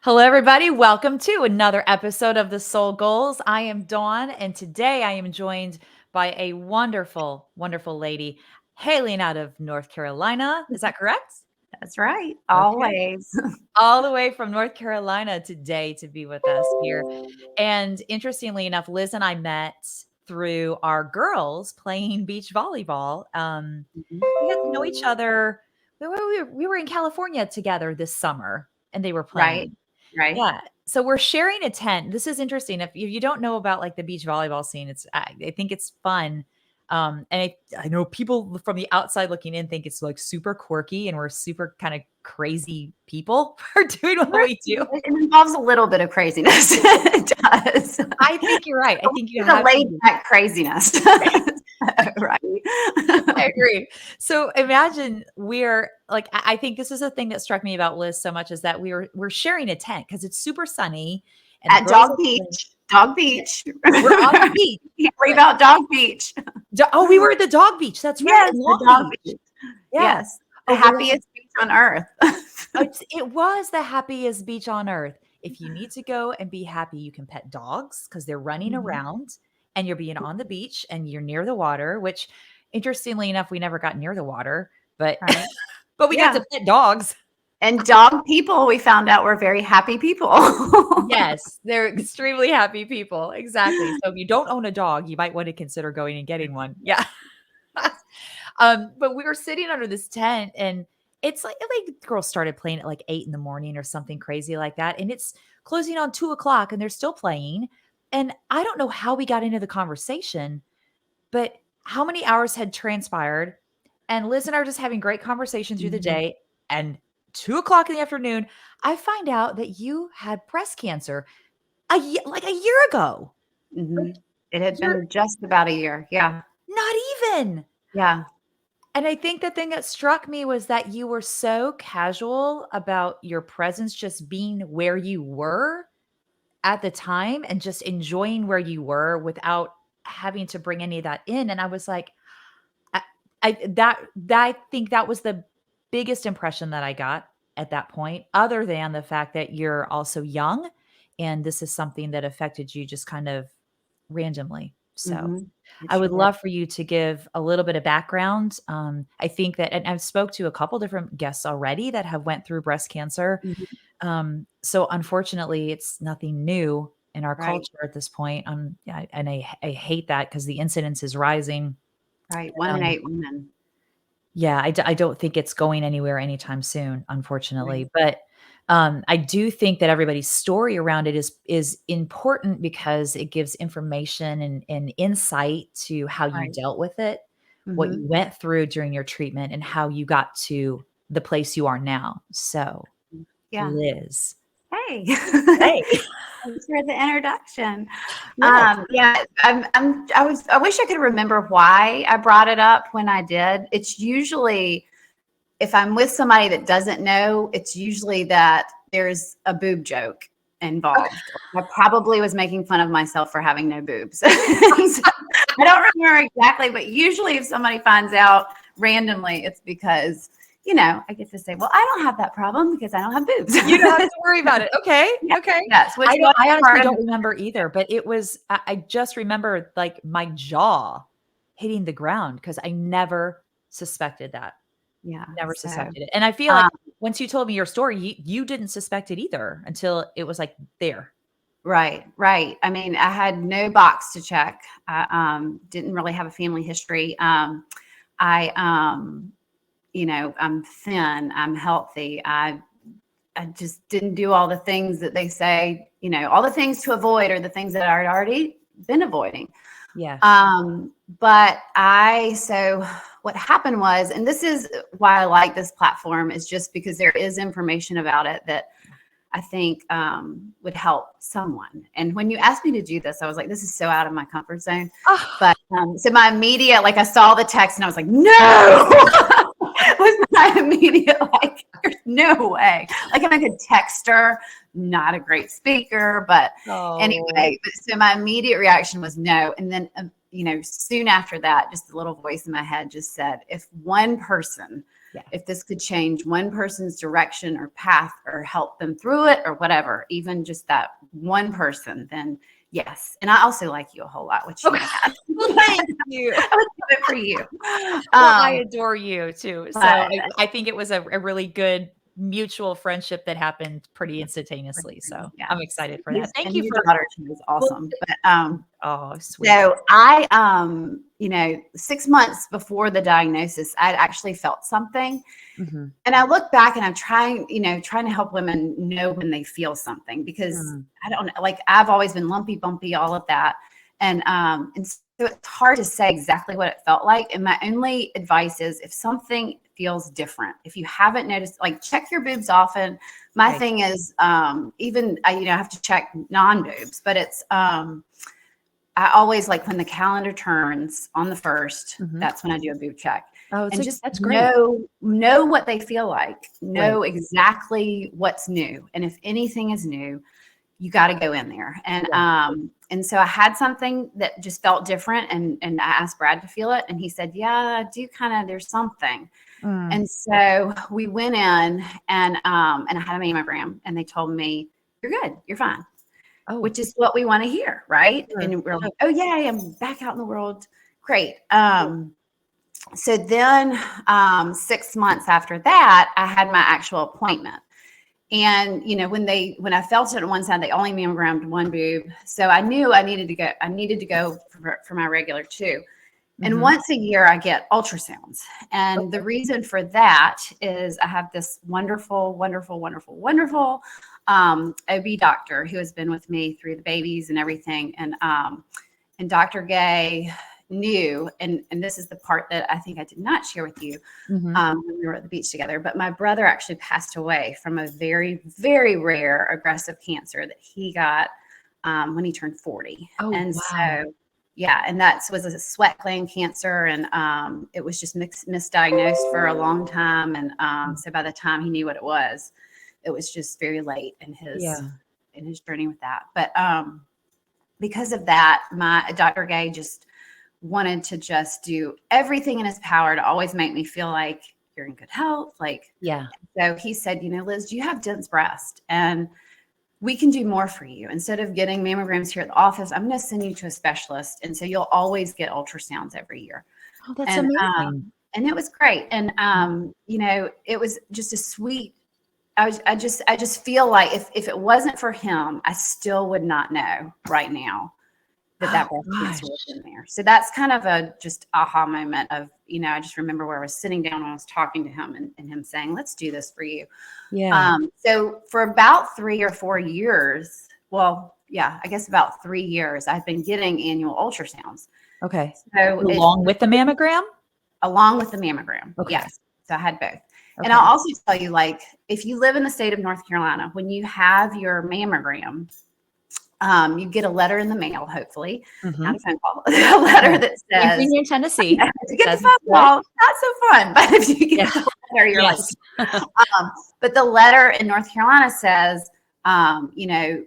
Hello, everybody. Welcome to another episode of The Soul Goals. I am Dawn, and today I am joined by a wonderful, wonderful lady hailing out of North Carolina. Is that correct? That's right. Okay. Always. All the way from North Carolina today to be with us here. And interestingly enough, Liz and I met through our girls playing beach volleyball. We got to know each other. We were in California together this summer, and they were Right. playing. Right. Yeah. So we're sharing a tent. This is interesting. If you don't know about like the beach volleyball scene, I think it's fun. And I know people from the outside looking in think it's like super quirky and we're super kind of crazy people for doing what Right. we do. It involves a little bit of craziness. It does. I think you're right. I think you It's a have laid to. back craziness. Right. I agree. So imagine we're like, I think this is a thing that struck me about Liz so much is that we're sharing a tent because it's super sunny and the At girls Dog are playing. Beach. Dog Beach. We're on the beach. Can't leave out Dog Beach. Oh, we were at the dog beach. That's right, Yes, in the Long Dog Beach. Beach. Yeah. Yes. The Oh, we're on happiest beach on earth. it was the happiest beach on earth. If you need to go and be happy, you can pet dogs because 'cause they're running Mhm. around and you're being on the beach and you're near the water, which interestingly enough, we never got near the water, but Right. but we got Yeah. to pet dogs. And dog people, we found out, were very happy people. Yes, they're extremely happy people. Exactly. So if you don't own a dog, you might want to consider going and getting one. Yeah. But we were sitting under this tent and it's like girls started playing at like 8 in the morning or something crazy like that. And it's closing on 2 o'clock and they're still playing. And I don't know how we got into the conversation, but how many hours had transpired. And Liz and I are just having great conversation through the Mhm. day. And 2 o'clock in the afternoon, I find out that you had breast cancer like a year ago. Like Mhm. It had you're been just about a year. Yeah. not even. Yeah. And I think the thing that struck me was that you were so casual about your presence just being where you were at the time and just enjoying where you were without having to bring any of that in. And I was like, I, I think that was the biggest impression that I got at that point, other than the fact that you're also young and this is something that affected you just kind of randomly. So Mhm. It I would sure was. love for you to give a little bit of background. I think that, and I've spoke to a couple different guests already that have went through breast cancer. Mhm. So unfortunately, it's nothing new in our Right. culture at this point. Yeah, and I hate that because the incidence is rising. Right. 1 in Um, 8 women. yeah, I don't think it's going anywhere anytime soon, Right. unfortunately. But I do think that everybody's story around it is important because it gives information and insight to how you Right. dealt with it, what Mhm. you went through during your treatment, and how you got to the place you are now. So, Yeah. Liz, Hey. hey, Thanks for the introduction. yes, Yeah, I wish I could remember why I brought it up when I did. It's usually if I'm with somebody that doesn't know, it's usually that there's a boob joke involved. I probably was making fun of myself for having no boobs. So, I don't remember exactly, but usually if somebody finds out randomly, it's because, I get to say, well, I don't have that problem because I don't have boobs. you don't have to worry about it. Okay, Yeah, okay. yes, which was I honestly part of don't remember either, but it was I just remember, like, my jaw hitting the ground because I never suspected that. yeah. Never So, suspected it, and I feel like um, once you told me your story, you didn't suspect it either until it was, like, there. right, right. I mean, I had no box to check. I didn't really have a family history. I I'm thin, I'm healthy. I just didn't do all the things that they say, all the things to avoid or the things that I'd already been avoiding. Yeah. But so what happened was, and this is why I like this platform, is just because there is information about it that I think would help someone. And when you asked me to do this, I was like, this is so out of my comfort zone. Oh, But so my immediate, like I saw the text and I was like, no, was my immediate, like, there's no way. Like I'm a good texter, not a great speaker, but oh. anyway, so my immediate reaction was no. And then, soon after that, just a little voice in my head just said, if one person Yeah. if this could change one person's direction or path or help them through it or whatever, even just that one person, then yes. And I also like you a whole lot, which you Okay. know that. Well, thank you. I would do it for you. Well, I Um, adore you too. So but I think it was a really good mutual friendship that happened pretty instantaneously. So I'm yes. excited for that. Thank And you your for daughter, she was well, awesome. But oh, sweet. so I, you know, 6 months before the diagnosis, I'd actually felt something. Mhm. And I look back and I'm trying, you know, trying to help women know when they feel something because Mm. I don't know, like I've always been lumpy, bumpy, all of that. And so it's hard to say exactly what it felt like. And my only advice is if something feels different, if you haven't noticed, like check your boobs often. My Right. thing is even I, you know, I have to check non-boobs, but it's I always like when the calendar turns on the 1st, Mhm. that's when I do a boob check. Oh, And just that's great. know what they feel like, Right. know exactly what's new. And if anything is new, you got to go in there. Yeah. And so I had something that just felt different and I asked Brad to feel it and he said, "Yeah, I do kind of there's something." Mm. And so we went in and I had a mammogram and they told me, "You're good. You're fine." Oh, Which is what we want to hear, right? sure. And we're Sure. like, "Oh yay, I'm back out in the world. Great." So then 6 months after that, I had my actual appointment. And you know, when I felt it on one side, they only mammogrammed one boob. So I knew I needed to go for my regular too. And Mhm. once a year I get ultrasounds. And the Okay. reason for that is I have this wonderful, wonderful, wonderful, wonderful OB doctor who has been with me through the babies and everything. And Dr. Gay knew, and this is the part that I think I did not share with you Mhm. when we were at the beach together, but my brother actually passed away from a very, very rare aggressive cancer that he got when he turned 40. Oh, And wow. so, yeah, and that was a sweat gland cancer, and it was just misdiagnosed for a long time. And Mm. so by the time he knew what it was just very late Yeah. in his journey with that. But because of that, my Dr. Gay just wanted to just do everything in his power to always make me feel like you're in good health. Like, Yeah. so he said, you know, "Liz, you have dense breast and we can do more for you. Instead of getting mammograms here at the office, I'm going to send you to a specialist. And so you'll always get ultrasounds every year." Oh, that's amazing. And it was great. And, you know, it was just a sweet, I just feel like if it wasn't for him, I still would not know right now that Oh, that breast cancer was gosh. in there. So that's kind of a just aha moment of, you know, I just remember where I was sitting down when I was talking to him and him saying, "Let's do this for you." Yeah. So for about 3 or 4 years, well, yeah, I guess about 3 years, I've been getting annual ultrasounds. Okay. So Along with the mammogram? along with the mammogram, Okay. yes. So I had both. And I'll Okay. also tell you, like, if you live in the state of North Carolina, when you have your mammogram, you get a letter in the mail, hopefully, not a Mhm. phone call, a letter Yeah. that Same thing says, in Tennessee. if you get the Says phone what? call, not so fun, but if you Yeah. get the letter, you're like, Yes. um, but the letter in North Carolina says, you know,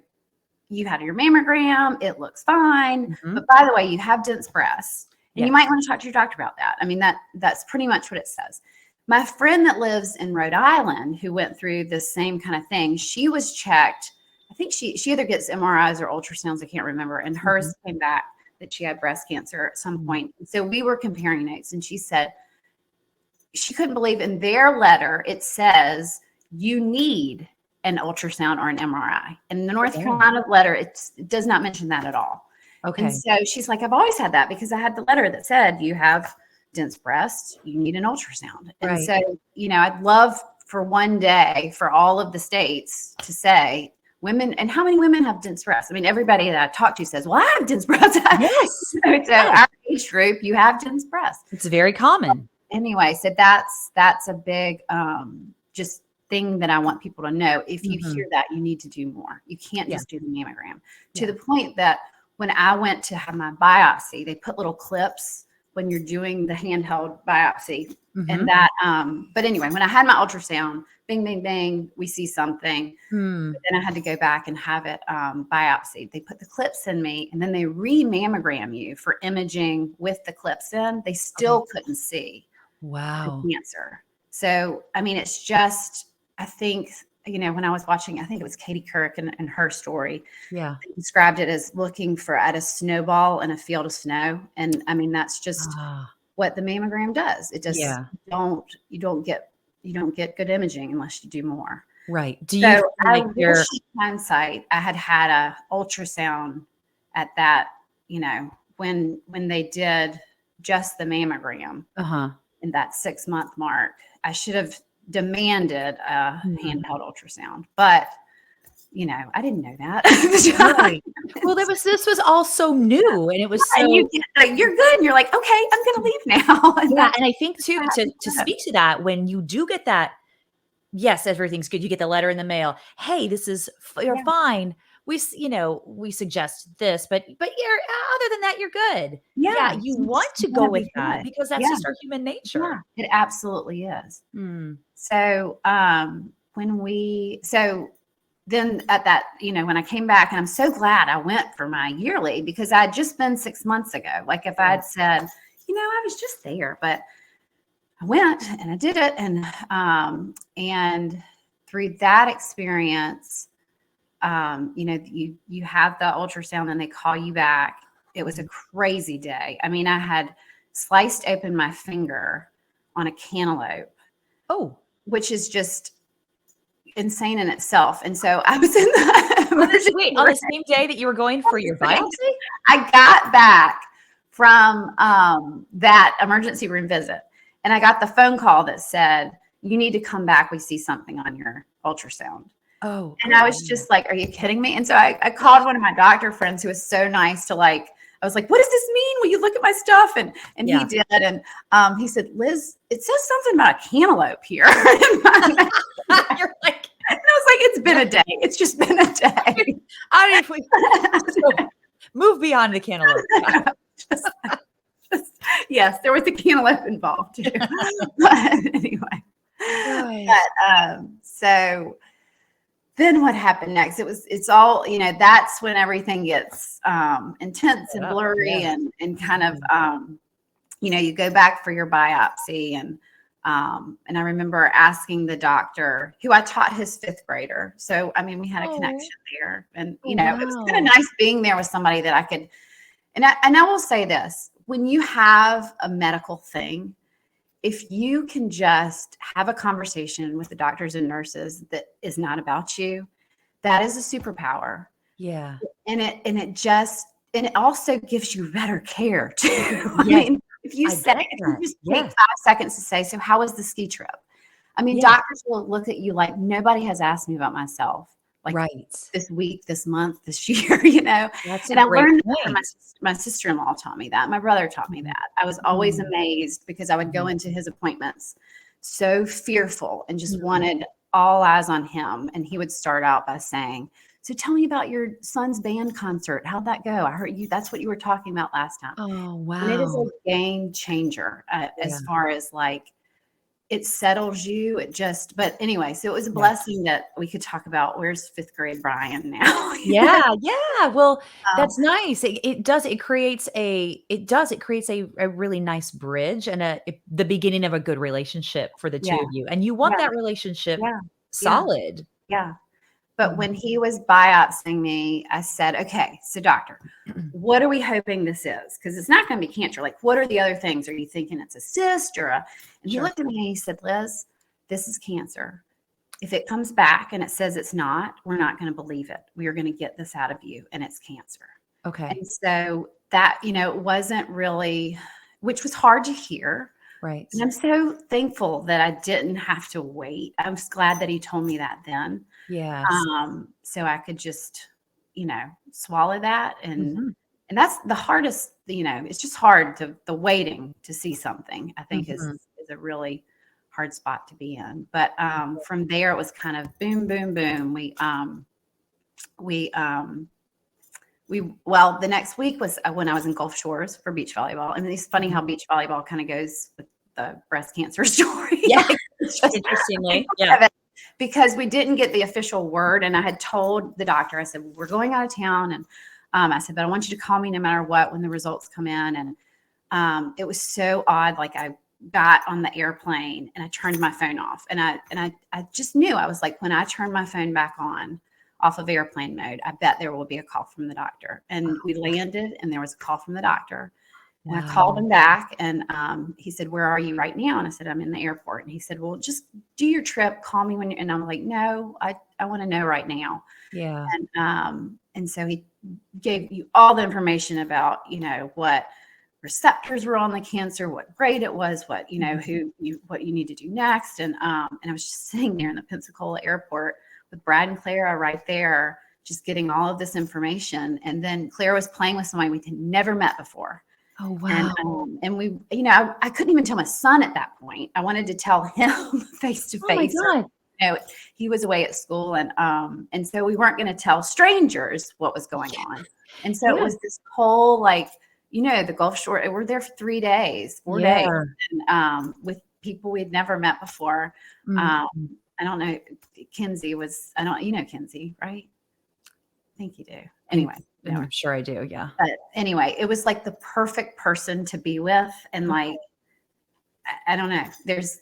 you had your mammogram, it looks fine, Mhm. but by the way, you have dense breasts, and you Yes. might want to talk to your doctor about that. I mean, that's pretty much what it says. My friend that lives in Rhode Island, who went through the same kind of thing, she was checked. I think she either gets MRIs or ultrasounds, I can't remember, and Mhm. hers came back that she had breast cancer at some Mm. point. So we were comparing notes, and she said she couldn't believe in their letter it says you need an ultrasound or an MRI. In the North Oh, Carolina letter, it does not mention that at all. And okay. so she's like, "I've always had that because I had the letter that said you have dense breast, you need an ultrasound." And Right. so, you know, I'd love for one day for all of the states to say women, and how many women have dense breasts? I mean, everybody that I talk to says, "Well, I have dense breasts." Yes. So Yes. our age group, you have dense breasts. It's very common. Anyway, so that's a big just thing that I want people to know. If you Mhm. hear that, you need to do more. You can't Yeah. just do the mammogram. To Yeah. the point that when I went to have my biopsy, they put little clips when you're doing the handheld biopsy. And Mhm. that but anyway, when I had my ultrasound, bing, bing, bing, we see something. Hmm. But then I had to go back and have it biopsied. They put the clips in me and then they re-mammogram you for imaging with the clips in. They Okay. still couldn't see the Wow. cancer. So, I mean, it's just, I think, when I was watching, I think it was Katie Couric and her story, Yeah. they described it as looking at a snowball in a field of snow. And I mean, that's just Ah, what the mammogram does. It just, yeah. you don't get good imaging unless you do more. Right. Do you So feel I like you're wish in hindsight I had a ultrasound at that, when they did just the mammogram uh-huh. in that 6-month mark. I should have demanded a Mhm. handheld ultrasound, but I didn't know that at the time. Right. Well, this was all so new, and it was And you so get like, you're good, and you're like, okay, I'm gonna leave now. And yeah, that's and I think too, what to happened. speak to that, when you do get that, yes, everything's good. You get the letter in the mail. Hey, this is you're Yeah, fine. We suggest this, but you're other than that, you're good. Yeah, yeah. you You want just to go want to with be that good. because that's Yeah, just our human yeah. nature. It absolutely is. Mm. So then at that, when I came back, and I'm so glad I went for my yearly, because I had just been 6 months ago. Like if I Yeah. had said, I was just there, but I went and I did it. And through that experience, you have the ultrasound and they call you back. It was a Mhm. crazy day. I mean, I had sliced open my finger on a cantaloupe, Oh, which is just insane in itself. And so I was in the emergency on room the same day that you were going for your saying, biopsy? I got back from that emergency room visit, and I got the phone call that said, you need to come back. We see something on your ultrasound. Oh, And oh, I was wow. just like, are you kidding me? And so I called one of my doctor friends who was so nice to I was like, what does this mean? Will you look at my stuff? And he Yeah. did. And he said, Liz, it says something about a cantaloupe here. And You're like, I was like, it's been a day. It's just been a day. I don't know if we so move beyond the cantaloupe. Yeah. just, yes, there was a cantaloupe involved too. But anyway, Gosh. so then what happened next? It's all, that's when everything gets intense and Up. Yeah. blurry and kind of, Mhm. you go back for your biopsy. And I remember asking the doctor, who I taught his 5th grader. So, I mean, we had a Oh. connection there. And, Oh, it was kind wow. of nice being there with somebody that I could, and I will say this, when you have a medical thing, if you can just have a conversation with the doctors and nurses that is not about you, that is a superpower. Yeah. And it also gives you better care too. I Yes, mean, if you I say, get if you that. just take Yes. 5 seconds to say, so how was the ski trip? I mean, Yeah. doctors will look at you like nobody has asked me about myself, like Right. this week, this month, this year, That's a And I great learned that from point. my sister-in-law taught me that. My brother taught me Mhm. that. I was always Mhm. amazed because I would go Mhm. into his appointments so fearful and just Mhm. wanted all eyes on him. And he would start out by saying, so tell me about your son's band concert. How'd that go? I heard you, that's what you were talking about last time. Oh, And it is a wow. game changer Yeah. as far as it settles you. But anyway, so it was a Yeah. blessing that we could talk about where's 5th grade Brian now. Yeah, yeah. Well, Um, that's nice. It creates a really nice bridge and the beginning of a good relationship for the 2 yeah, of you, and you want yeah, that relationship yeah, yeah, solid. yeah. But Mhm. when he was biopsying me, I said, okay, so doctor, what are we hoping this is? Because it's not going to be cancer. Like, what are the other things? Are you thinking it's a cyst or a? And he Sure. looked at me and he said, Liz, this is cancer. If it comes back and it says it's not, we're not going to believe it. We are going to get this out of you, and it's cancer. Okay. And so that, it wasn't really, which was hard to hear. Right. And I'm so thankful that I didn't have to wait. I'm just glad that he told me that then. Yes. So I could just, swallow that. Mhm. And that's the hardest, it's just hard the waiting to see something, I think Mhm. is a really hard spot to be in. But from there it was kind of boom, boom, boom. We well, the next week was when I was in Gulf Shores for beach volleyball. I mean, it's funny Mhm. how beach volleyball kind of goes with the breast cancer story. Yeah, It's just interestingly. Yeah. because we didn't get the official word. And I had told the doctor, I said, we're going out of town. And I said, but I want you to call me no matter what when the results come in. And it was so odd. Like I got on the airplane and I turned my phone off. And I just knew, I was like, when I turn my phone back on off of airplane mode, I bet there will be a call from the doctor. And we landed and there was a call from the doctor. And I called Wow. him back and he said, "Where are you right now?" And I said, "I'm in the airport." And he said, "Well, just do your trip. Call me when you're," and I'm like, "No, I want to know right now." Yeah. And so he gave you all the information about, what receptors were on the cancer, what grade it was, what, what you need to do next. And I was just sitting there in the Pensacola airport with Brad and Clara right there, just getting all of this information. And then Clara was playing with somebody we had never met before. Oh, And wow. and we, I couldn't even tell my son at that point. I wanted to tell him face to Oh my face, or God. he was away at school, and so we weren't going to tell strangers what was going on. And so it Yeah. was this whole, like, the Gulf Shore. We're there for 3 days, 4 days, Yeah. and with people we'd never met before. Um, Mhm. I don't know. Kinsey was. I don't. You know Kinsey, right? I think you do. I Anyway, no. I'm sure I do, yeah. But anyway, it was like the perfect person to be with. And like, I don't know.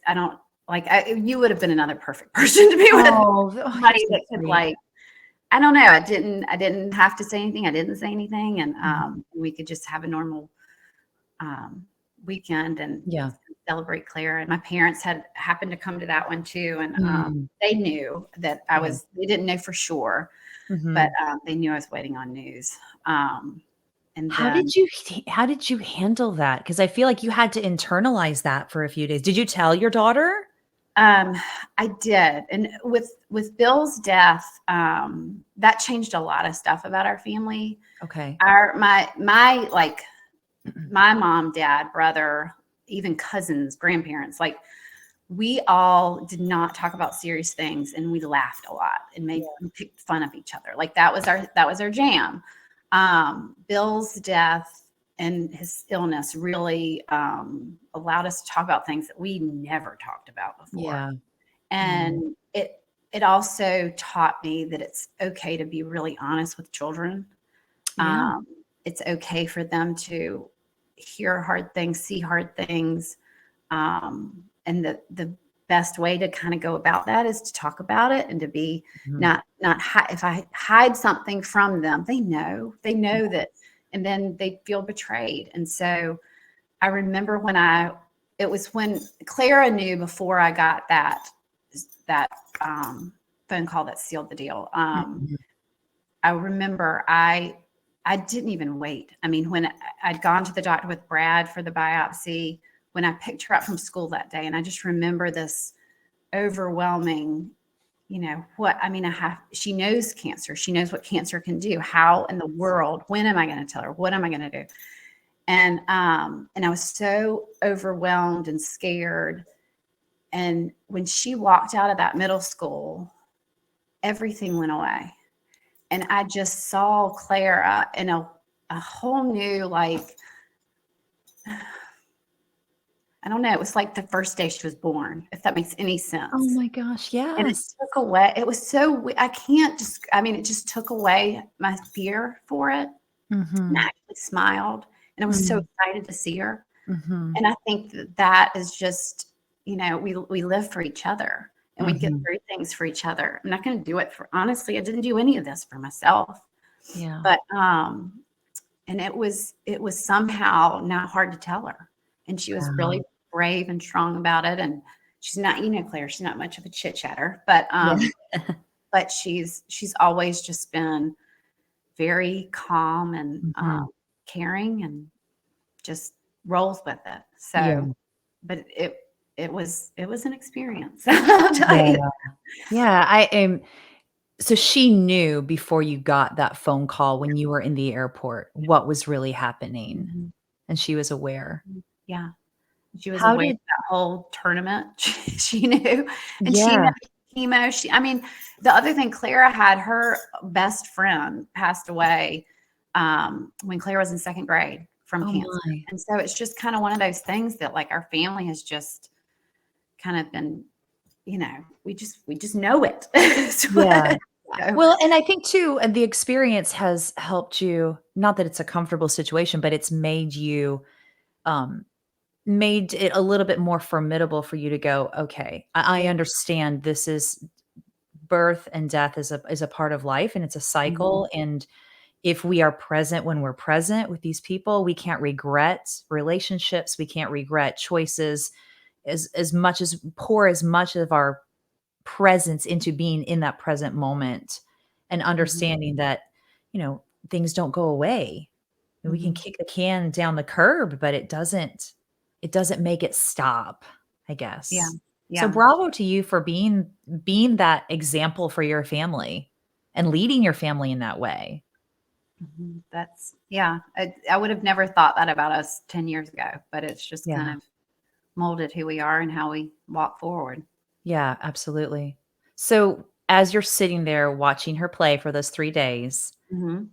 I don't like, you would have been another perfect person to be with. Oh, you're Somebody so that could, sweet. like, I don't know. I didn't have to say anything. I didn't say anything. And Mhm. we could just have a normal weekend and Yeah. celebrate Claire. And my parents had happened to come to that one too. And Mm. they knew that Yeah. they didn't know for sure, but Mhm. they knew I was waiting on news. And How then did you how did you handle that? Because I feel like you had to internalize that for a few days. Did you tell your daughter? Um, I did. And with Bill's death, that changed a lot of stuff about our family. Okay. My like my mom, dad, brother, even cousins, grandparents, like, we all did not talk about serious things, and we laughed a lot and made Yeah. we picked fun of each other. Like, that was our jam. Bill's death and his illness really allowed us to talk about things that we never talked about before. Yeah. Mm. And it also taught me that it's okay to be really honest with children. Yeah. It's okay for them to hear hard things, see hard things. And the best way to kind of go about that is to talk about it and to be Mhm. not if I hide something from them, they know that, and then they feel betrayed. And so I remember it was when Clara knew before I got that phone call that sealed the deal. Mhm. I remember I didn't even wait. I mean, when I'd gone to the doctor with Brad for the biopsy, when I picked her up from school that day, and I just remember this overwhelming, what I mean, she knows cancer. She knows what cancer can do. How in the world, when am I going to tell her? What am I going to do? And I was so overwhelmed and scared. And when she walked out of that middle school, everything went away. And I just saw Clara in a whole new, like, I don't know, it was like the first day she was born, if that makes any Oh sense. my gosh, And it yes. took away, it was so, I can't just, I mean, it just took away my fear for it. And I Mhm. actually smiled and I was so Mm. excited to see her. Mhm. And I think that is just, we live for each other and we get Mhm. through things for each other. I'm not going to do it honestly, I didn't do any of this for myself, Yeah. but, and it was somehow not hard to tell her. And she was really Wow. brave and strong about it. And she's not, Claire, she's not much of a chit chatter, but she's always just been very calm and Mhm. caring and just rolls with it. Yeah. So, but it was an experience. I'll tell you. Yeah. Yeah, I am so she knew before you got that phone call when you were in the airport what was really happening, Mhm. and she was aware. Yeah. She was How aware of did that whole tournament. She knew, and she Yeah. knows chemo. I mean, the other thing, Clara had her best friend passed away when Clara was in second grade from Oh cancer, my. and so it's just kind of one of those things that, like, our family has just kind of been, we just know it. Yeah. So, Well, and I think too, the experience has helped you not that it's a comfortable situation, but it's made you, um, made it a little bit more formidable for you to go, "Okay, I Yeah. understand this is birth and death is a part of life, and it's a Mhm. cycle, and if we are present when we're present with these people, we can't regret relationships, we can't regret choices as much as pour as much of our presence into being in that present moment and Mhm. understanding that, you know, things don't go away. We can Mhm. kick the can down the curb, but it doesn't make it stop, I Yeah. guess. So Yeah. bravo to you for being that example for your family and leading your family in that way. Mhm. That's yeah. I would have never thought that about us 10 years ago, but it's just kind Yeah. of molded who we are and how we walk forward. Yeah, absolutely. So as you're sitting there watching her play for those 3 days, Mhm.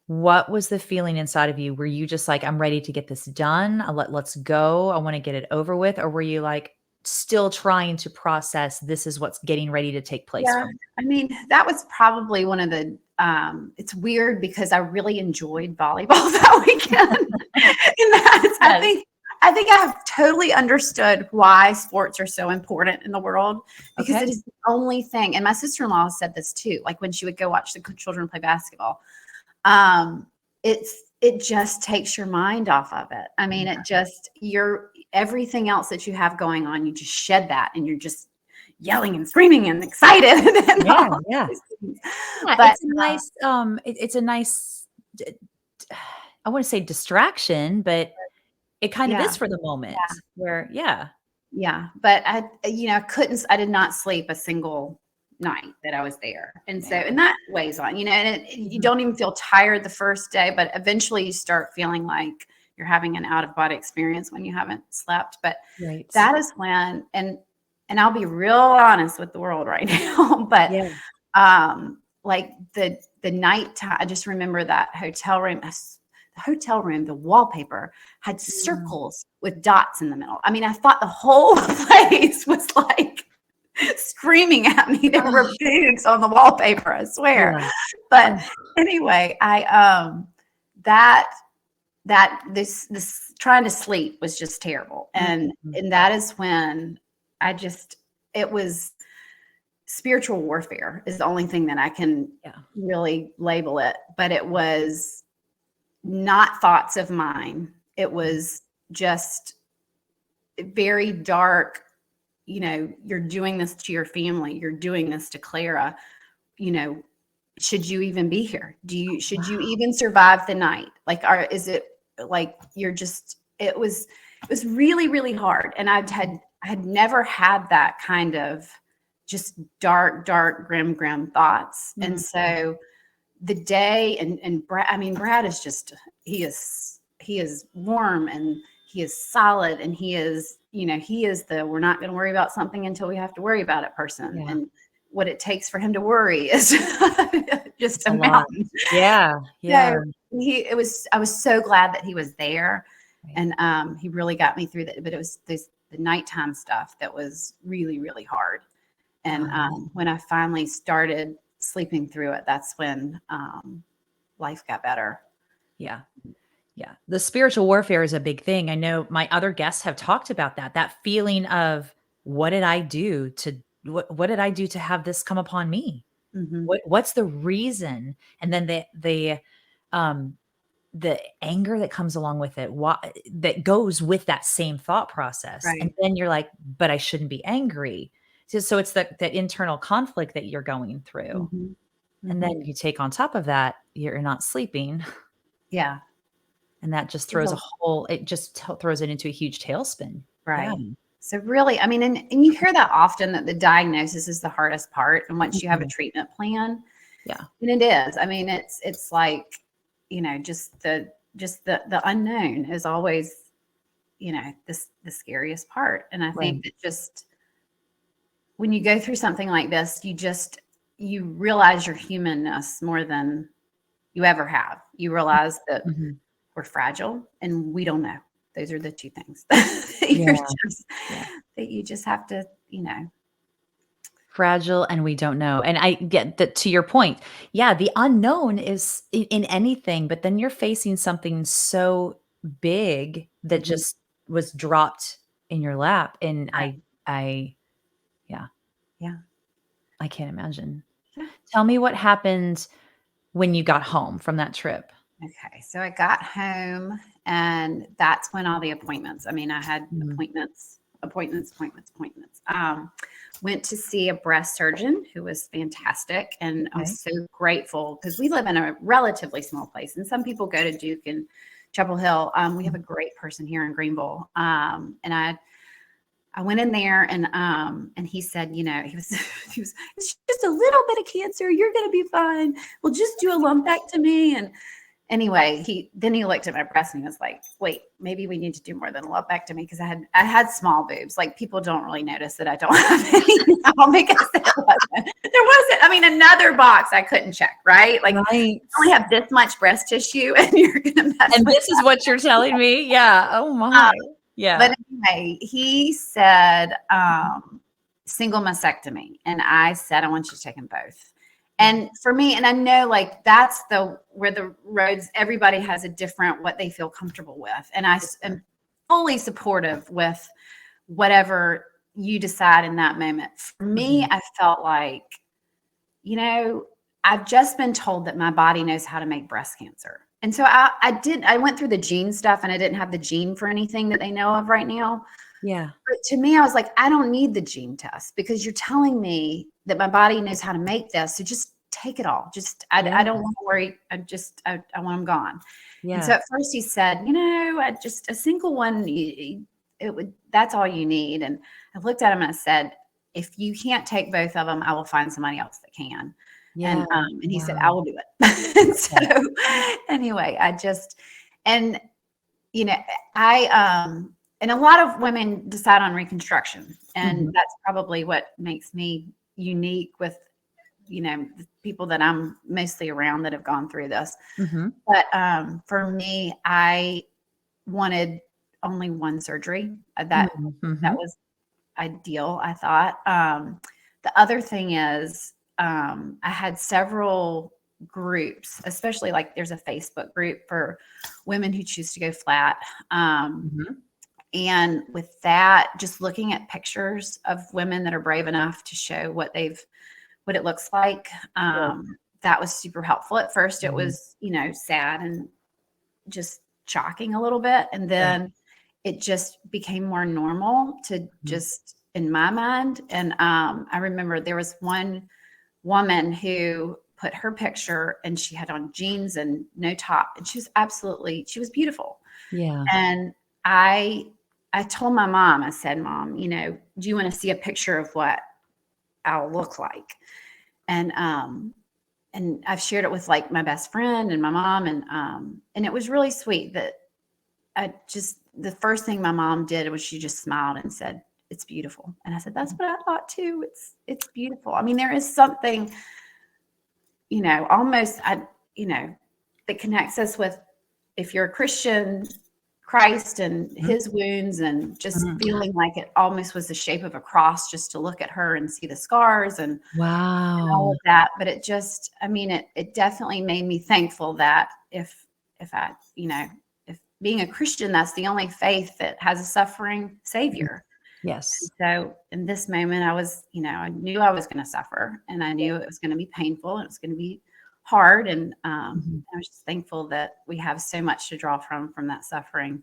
what was the feeling inside of you? Were you just like, "I'm ready to get this done. Let's go. I wanna get it over with," or were you, like, still trying to process, "This is what's getting ready to take place Yeah, for me?" I mean, that was probably one of the it's weird because I really enjoyed volleyball that weekend. And that's Yes. I think I have totally understood why sports are so important in the world because it Okay. is the only thing, and my sister-in-law said this too, like when she would go watch the children play basketball. It just takes your mind off of it. I mean, it just you're everything else that you have going on, you just shed that and you're just yelling and screaming and excited and Yeah, all yeah. these things. Yeah, But it's a nice d d I wouldn't say distraction, but it kind of yeah, is for the moment where yeah. yeah. But I did not sleep a single night that I was there. And so, Yeah. and that weighs on, and you Mhm. don't even feel tired the first day, but eventually you start feeling like you're having an out of body experience when you haven't slept. But Right. that is when, and I'll be real honest with the world right now, but Yeah. like the nighttime, I just remember that hotel room. The hotel room, the wallpaper had Mm. circles with dots in the middle. I mean, I thought the whole place was like screaming at me. There Oh, were boobs on the wallpaper, I swear. yeah. But Oh. anyway, I that this trying to sleep was just terrible. Mhm. And that is when I just it was spiritual warfare is the only thing that I can Yeah. really label it, but it was not thoughts of mine. It Mhm. was just very dark. You're doing this to your family. You're doing this to Clara. You know, should you even be here? Should you Wow. even survive the night? Like, is it like you're just? It was really really hard, and Mhm. I had never had that kind of just dark grim thoughts, and Mhm. so the day and Brad, I mean, Brad is just he is warm and he is solid and he is the we're not going to worry about something until we have to worry about it person. Yeah. And what it takes for him to worry is just It's a a lot. mountain. Yeah. Yeah. So I was so glad that he was there, Right. and he really got me through that. But it was the nighttime stuff that was really really hard. And Um, when I finally started sleeping through it, that's when life got better. yeah. Yeah. The spiritual warfare is a big thing. I know my other guests have talked about that. That feeling of what did I do to have this come upon me? Hmm. What's the reason? And then um the anger that comes along with it, that goes with that same thought process. And Right. then you're like, but I shouldn't be angry. So it's that internal conflict that you're going through. Hmm. And Hmm. then you take on top of that, you're not sleeping. Yeah. And that just There's throws a- throws it into a huge tailspin. Yeah. Right. So really, I mean, and you hear that often that the diagnosis is the hardest part. And once you have a Mhm. treatment plan, Yeah. and it is. I mean, it's like, just the unknown is always, the scariest part. And I Right. think that just when you go through something like this, you realize your humanness more than you ever have. You realize that Mhm. we're fragile and we don't know. Those are the two things that Yeah. just Yeah. that you just have to, Fragile and we don't know. And I get that to your point. Yeah, the unknown is in anything, but then you're facing something so big that Mhm. just was dropped in your lap. And Right. I, yeah, Yeah. I can't imagine. Yeah. Tell me what happened when you got home from that trip. Okay. So I got home, and that's when all the appointments, I mean, I had Mhm. appointments. Went to see a breast surgeon who was fantastic. And I Okay. was so grateful because we live in a relatively small place. And some people go to Duke and Chapel Hill. We have a great person here in Greenville. And I went in there, and he said, he was it's just a little bit of cancer. You're gonna be fine. We'll just do a lumpectomy. And anyway, he looked at my breast and he was like, wait, maybe we need to do more than a lumpectomy, because I had small boobs. Like, people don't really notice that I don't have any now, because there wasn't, I mean, another box I couldn't check, right? Like, Right. you only have this much breast tissue and you're gonna mess And with this is what you're telling me? Yeah. Oh my. Yeah. but anyway, he said single mastectomy, and I said, I want you to take them both. Yeah. And for me, and I know, like, that's where the roads, everybody has a different what they feel comfortable with, and I am fully supportive with whatever you decide in that moment. For me, Mhm. I felt like, I've just been told that my body knows how to make breast cancer. And so I went through the gene stuff, and I didn't have the gene for anything that they know of right now. Yeah. But to me, I was like, I don't need the gene test, because you're telling me that my body knows how to make this. So just take it all. I Yeah. don't want to worry. I want them gone. And so Yeah. at first he said, I just, a single one, that's all you need. And I looked at him and I said, if you can't take both of them, I will find somebody else that can. Yeah. And he said, I Wow. will do it. And Yeah. so anyway, and you know, and a lot of women decide on reconstruction, and Mhm. that's probably what makes me unique with, the people that I'm mostly around that have gone through this. Mhm. But for me, I wanted only one surgery. Mhm. That Mhm. was ideal, I thought. The other thing is, I had several groups, especially, like, there's a Facebook group for women who choose to go flat. Mhm. And with that, just looking at pictures of women that are brave enough to show what it looks like, Yeah. that was super helpful. At first, it Mhm. was, sad and just shocking a little bit. And Yeah. then it just became more normal to Mhm. just, in my mind. And I remember there was one woman who put her picture, and she had on jeans and no top, and she was beautiful. Yeah. And I told my mom, I said, Mom, do you want to see a picture of what I'll look like? And I've shared it with, like, my best friend and my mom, and it was really sweet that the first thing my mom did was she just smiled and said, it's beautiful. And I said, that's what I thought too. It's beautiful. I mean, there is something, almost, that connects us with, if you're a Christian, Christ and Mhm. his wounds, and just Mhm. feeling like it almost was the shape of a cross, just to look at her and see the scars and all Wow. of that. But it just, I mean, it definitely made me thankful that if I, if being a Christian, that's the only faith that has a suffering Mhm. savior. Yes. So in this moment, I knew I was going to suffer, and I knew it was going to be painful, and it was going to be hard. And Mhm. I was just thankful that we have so much to draw from that suffering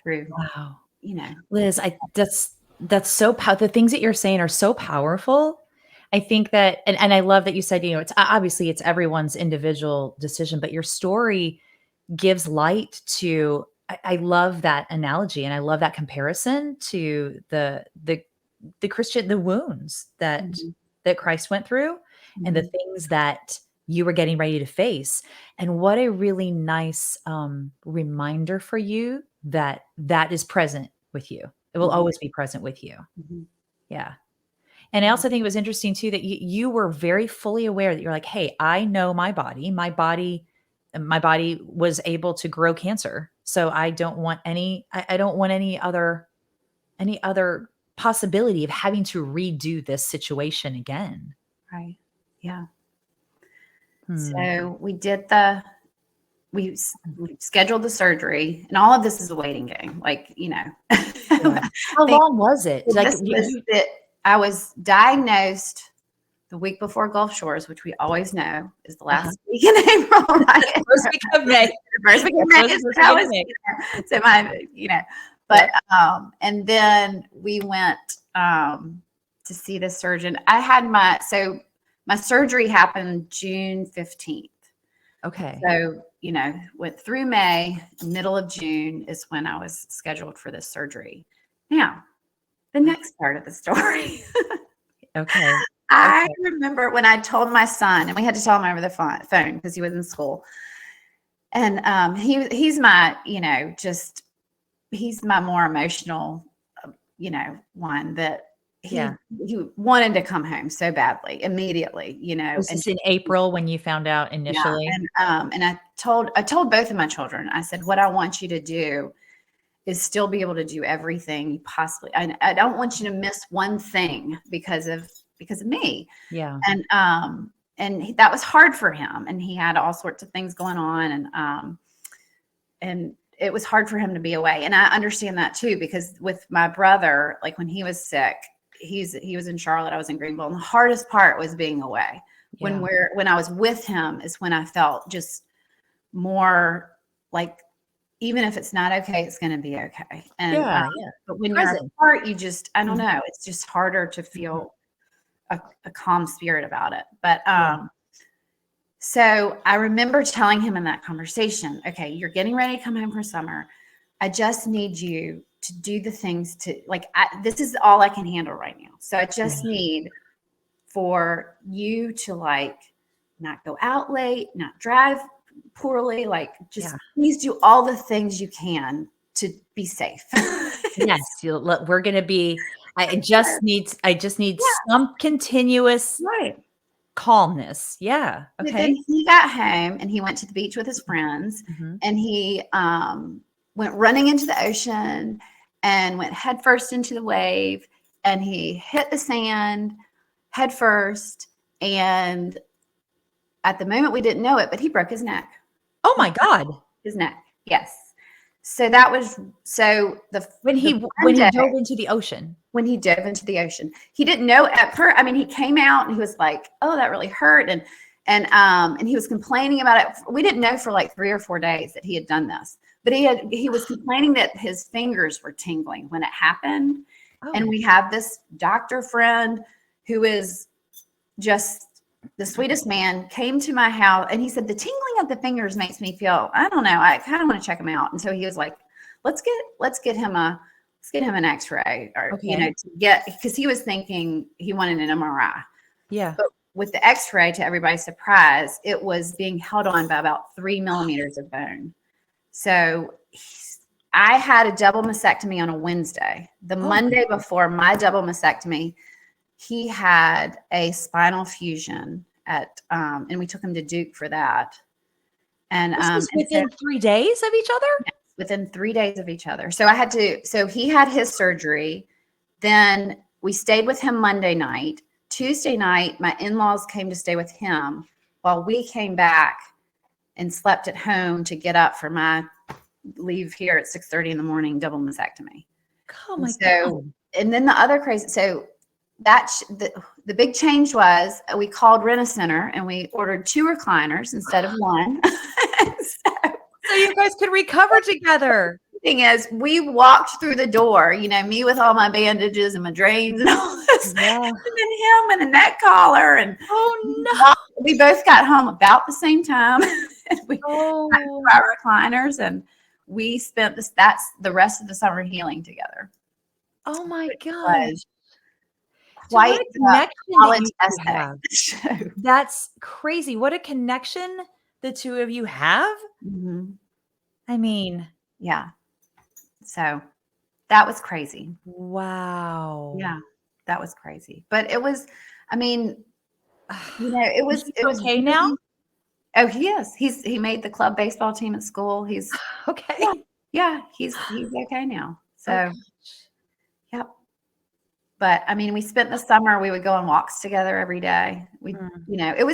through, Wow. you know, Liz, I that's so the things that you're saying are so powerful. I think that and I love that you said, it's obviously it's everyone's individual decision, but your story gives light to I love that analogy and I love that comparison to the Christian the wounds Mhm, that Christ went through and the mhm, things that you were getting ready to face. And what a really nice reminder for you that that is present with you. It will mhm, always be present with you. mhm. Yeah. And I Yeah, also think it was interesting too that you were very fully aware that you're like, "Hey, I know my body. My body was able to grow cancer. So I don't want I don't want any other possibility of having to redo this situation again." right. Yeah. Hmm. So we scheduled the surgery, and all of this is a waiting game. Like, Yeah. How long was it? Like, this was that I was diagnosed the week before Gulf Shores, which we always know is the last week in April. First week of May. First week of May is when I was, so but, and then we went, to see the surgeon. I had my surgery happened June 15th. Okay. So, went through May, middle of June is when I was scheduled for this surgery. Now, the next part of the story. Okay. I remember when I told my son, and we had to tell him over the phone because he was in school. And he's my, he's my more emotional, one that he wanted to come home so badly immediately, Was this in April when you found out initially? Yeah, and I told both of my children, I said, what I want you to do is still be able to do everything you possibly. I don't want you to miss one thing because of me. Yeah. And that was hard for him, and he had all sorts of things going on, and it was hard for him to be away. And I understand that too, because with my brother, like when he was sick, he was in Charlotte, I was in Greenville, and the hardest part was being away. Yeah. When I was with him is when I felt just more like, even if it's not okay, it's going to be okay. And but when you're apart, you just, I don't know, it's just harder to feel a calm spirit about it. But so I remember telling him in that conversation, okay, you're getting ready to come home for summer. I just need you to do the things to, like, this is all I can handle right now. So I just need for you to, like, not go out late, not drive poorly, like, just please do all the things you can to be safe. Yes, we're going to be, I just need some continuous calmness. Yeah. Okay. But then he got home and he went to the beach with his friends, and he went running into the ocean and went headfirst into the wave, and he hit the sand headfirst. And at the moment we didn't know it, but he broke his neck. Oh my God. His neck. Yes. So that was, when he dove into the ocean. When he dove into the ocean, he didn't know at first. I mean, he came out and he was like, "Oh, that really hurt," and he was complaining about it. We didn't know for like 3 or 4 days that he had done this, but he was complaining that his fingers were tingling when it happened. Oh. And we have this doctor friend who is just the sweetest man, came to my house, and he said, the tingling of the fingers makes me feel, I don't know, I kind of want to check him out. And so he was like, let's get him an x-ray, or, because he was thinking he wanted an MRI. Yeah. But with the x-ray, to everybody's surprise, it was being held on by about 3 millimeters of bone. So I had a double mastectomy on a Wednesday. The Monday before my double mastectomy, he had a spinal fusion and we took him to Duke for that. And this was within 3 days of each other? Yes, within 3 days of each other. So he had his surgery. Then we stayed with him Monday night. Tuesday night, my in-laws came to stay with him while we came back and slept at home to get up for my leave here at 6:30 in the morning, double mastectomy. Oh my God. And then the other crazy, so the big change was we called Rent-A-Center and we ordered 2 recliners instead of 1. So you guys could recover together. The thing is, we walked through the door, me with all my bandages and my drains and all this, and then him in a neck collar, and we both got home about the same time. And we got our recliners, and we spent that's the rest of the summer healing together. Oh my gosh. Quite a connection that you have. That's crazy. What a connection the two of you have. Mm-hmm. I mean, yeah. So that was crazy. Wow. Yeah, that was crazy. But it was, I mean, it was okay now. Oh, he is. He made the club baseball team at school. He's okay. Yeah, he's okay now. So, yep. But I mean, we spent the summer, we would go on walks together every day. It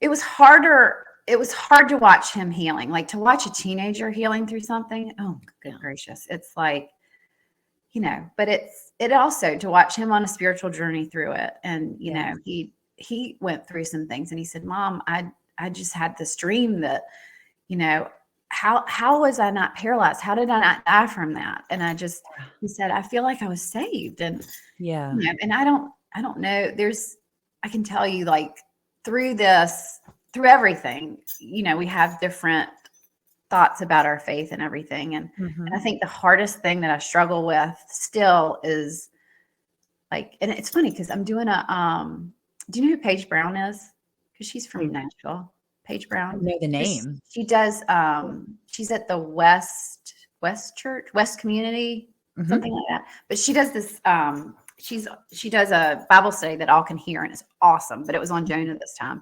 was harder. it was hard to watch him healing, like to watch a teenager healing through something. Oh, good gracious. It's like, but it also to watch him on a spiritual journey through it. And, Yes. he went through some things and he said, Mom, I just had this dream that, you know, how was I not paralyzed? How did I not die from that? And he said, I feel like I was saved. And, Yeah. and I don't know. I can tell you, like, through everything, we have different thoughts about our faith and everything. And I Mhm. think the hardest thing that I struggle with still is like, and it's funny because I'm doing do you know who Paige Brown is? Because she's from I Nashville. Paige I Brown. know the name. She does, she's at the West Church, West Community, Mhm. something like that. But she does this, she does a Bible study that all can hear, and it's awesome. But it was on Jonah this time.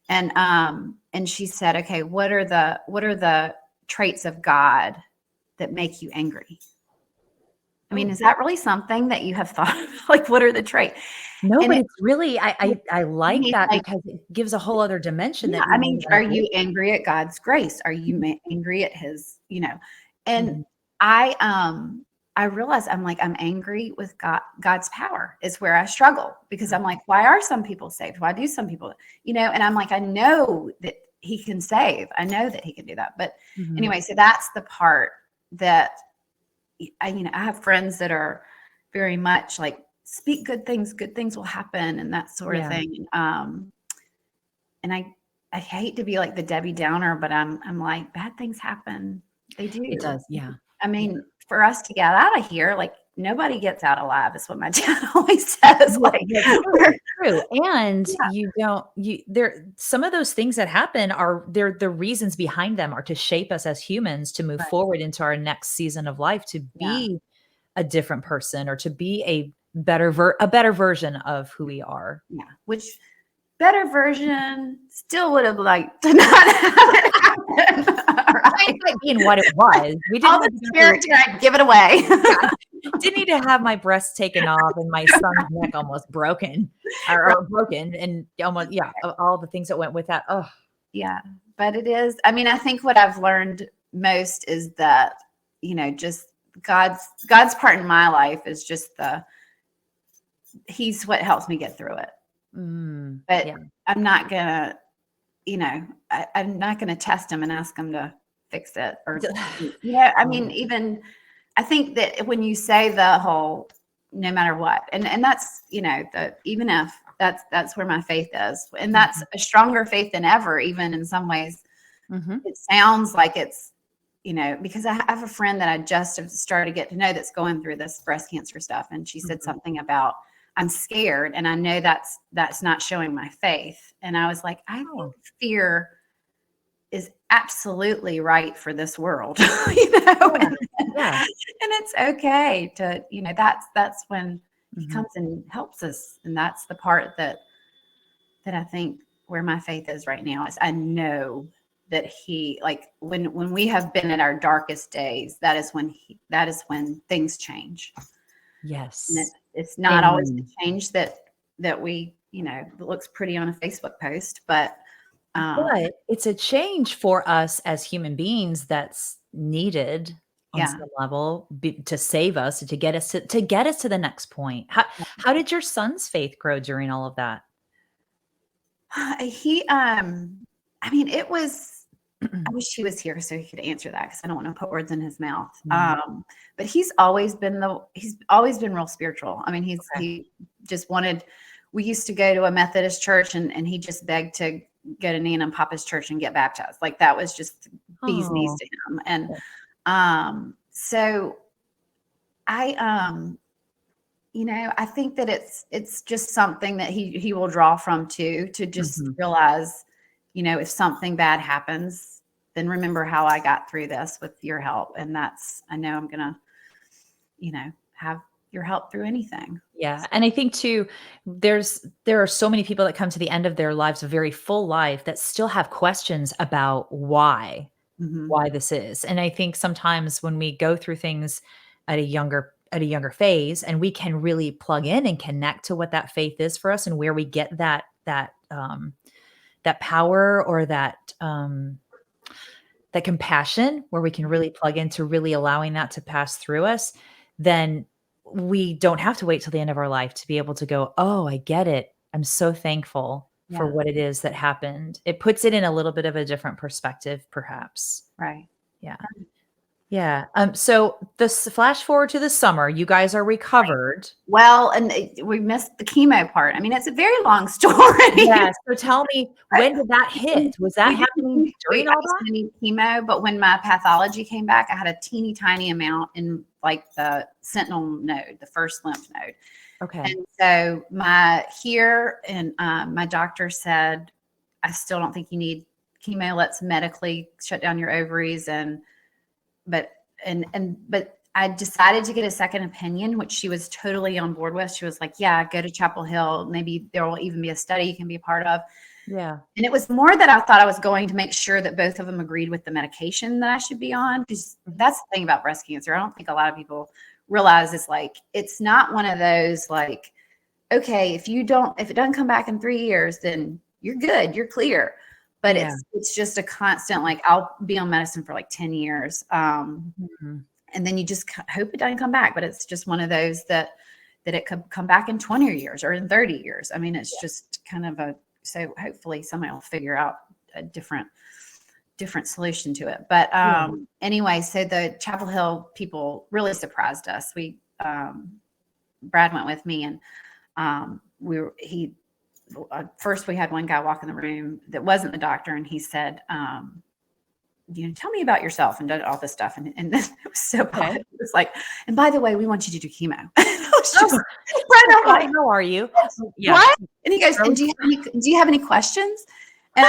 And she said, okay, what are the traits of God that make you angry? I mean, Oh. is that really something that you have thought of? Like, what are the traits? No, And but it's really I like he's that like, because it gives a whole other dimension yeah, that we I may mean, not are have looked you angry at God's grace? Are you Mhm. angry at and Mhm. I realize I'm like, I'm angry with God's power is where I struggle, because Yeah. I'm like, why are some people saved? Why do some people, and I'm like, I know that he can save. I know that he can do that. But Mhm. anyway, so that's the part that I have friends that are very much like, speak good things will happen, and that sort of Yeah. thing. And I hate to be like the Debbie Downer, but I'm like, bad things happen. They It do. does, yeah. I Yeah. mean, for us to get out of here, like, nobody gets out alive, is what my dad always says. Yeah, Like, yeah, true, we're, true, and yeah, you don't you there some of those things that happen are they're the reasons behind them are to shape us as humans to move right, forward into our next season of life, to yeah, be a different person or to be a better version of who we are. yeah. Which better version still would have liked to not have it happen. All right. Hindsight being what it was, we All didn't the need to go through character, I'd give it away. yeah, didn't need to have my breasts taken off and my son's neck almost broken Right. or broken and almost yeah, all the things that went with that. Oh, Yeah. But it is, I mean, I think what I've learned most is that, just God's part in my life is just he's what helps me get through it. But yeah. I'm not gonna, I'm not gonna test him and ask him to fix it, or, I mean, even I think that when you say the whole no matter what, and that's, even if that's where my faith is, and that's Mhm, a stronger faith than ever, even in some ways. mhm, It sounds like it's, because I have a friend that I just have started to get to know that's going through this breast cancer stuff. And she said mhm. something about, I'm scared. And I know that's not showing my faith. And I was like, I think Oh, fear is absolutely right for this world, yeah, and yeah. it's okay to, that's when he Mhm. comes and helps us. And that's the part that I think where my faith is right now is, I know that he, like, when we have been in our darkest days, that is when things change. And Yes. it's not always the And change that we, that looks pretty on a Facebook post, but but it's a change for us as human beings that's needed on yeah. some level to save us, to get us to the next point. How did your son's faith grow during all of that? He I mean, it was, I wish he was here so he could answer that, because I don't want to put words in his mouth. Mm, But he's always been real spiritual. I mean, okay. he just wanted. We used to go to a Methodist church, and he just begged to go to Nana and Papa's church and get baptized. Like, that was just bee's knees Oh, to him. And yeah. so I I think that it's just something that he will draw from too, to just Mhm. realize, if something bad happens, then remember how I got through this with your help. And I know I'm gonna, have your help through anything. Yeah, and I think too, there are so many people that come to the end of their lives, a very full life, that still have questions about Mhm. why this is. And I think sometimes when we go through things at a younger phase and we can really plug in and connect to what that faith is for us and where we get that power or that compassion where we can really plug into really allowing that to pass through us, then we don't have to wait till the end of our life to be able to go, "Oh, I get it. I'm so thankful for Yeah. what it is that happened." It puts it in a little bit of a different perspective, perhaps. Right. Yeah. Yeah. So this flash forward to the summer, you guys are recovered. Well, and we missed the chemo part. I mean, it's a very long story. Yes. So tell me, when did that hit? Was that We didn't happening think during I all was that? going to need chemo, but when my pathology came back, I had a teeny tiny amount in like the sentinel node, the first lymph node. Okay. And so my doctor said, I still don't think you need chemo. Let's medically shut down your ovaries. But I decided to get a second opinion, which she was totally on board with. She was like, yeah, go to Chapel Hill. Maybe there will even be a study you can be a part of. Yeah. And it was more that I thought I was going to make sure that both of them agreed with the medication that I should be on. Because that's the thing about breast cancer. I don't think a lot of people realize it's not one of those like, okay, if it doesn't come back in 3 years, then you're good, you're clear. But Yeah. it's just a constant, like I'll be on medicine for like 10 years. Mhm. And then you just hope it doesn't come back. But it's just one of those that it could come back in 20 years or in 30 years. I mean, it's just kind of so hopefully somebody will figure out a different solution to it. But anyway, so the Chapel Hill people really surprised us. Brad went with me, and first we had one guy walk in the room that wasn't the doctor, and he said, tell me about yourself and did all this stuff. And then it was so odd. It was like, and by the way, we want you to do chemo. I was just, Brad, like, how are you? Yeah. What? And he goes, and do you have any questions? And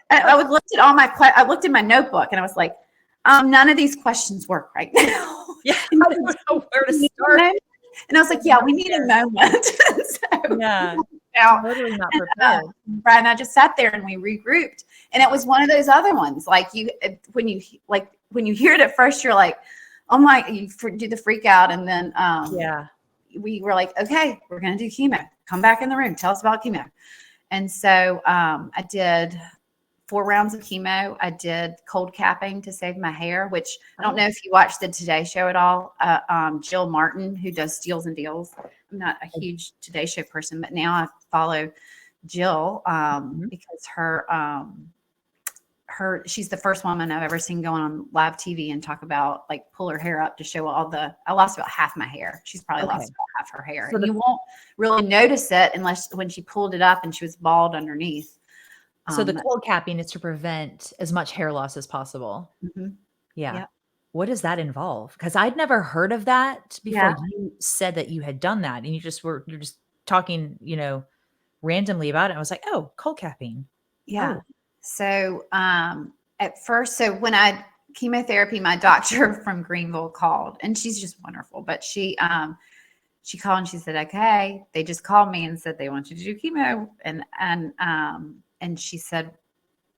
I would look at I looked in my notebook and I was like, none of these questions work right now. Yeah. I don't know where to start. And I was like, yeah, we need a moment. Yeah. Totally not prepared. Brad and I just sat there and we regrouped. And it was one of those other ones. Like when you hear it at first, you're like, oh my, you do the freak out. And then we were like, okay, we're going to do chemo. Come back in the room. Tell us about chemo. And so I did 4 rounds of chemo. I did cold capping to save my hair, which I don't know if you watched the Today Show at all. Jill Martin, who does Steals and Deals. I'm not a huge Today Show person, but now I follow Jill because she's the first woman I've ever seen go on live TV and talk about pull her hair up to show I lost about half my hair. She's probably lost about half her hair. So and you won't really notice it unless when she pulled it up and she was bald underneath. So the cold capping is to prevent as much hair loss as possible. Mm-hmm. Yeah. Yep. What does that involve? Because I'd never heard of that before you said that you had done that, and you're just talking, randomly about it. I was like, oh, cold capping. Yeah. Oh. So at first, when I chemotherapy, my doctor from Greenville called, and she's just wonderful. But she called and she said, okay, they just called me and said they want you to do chemo, and she said,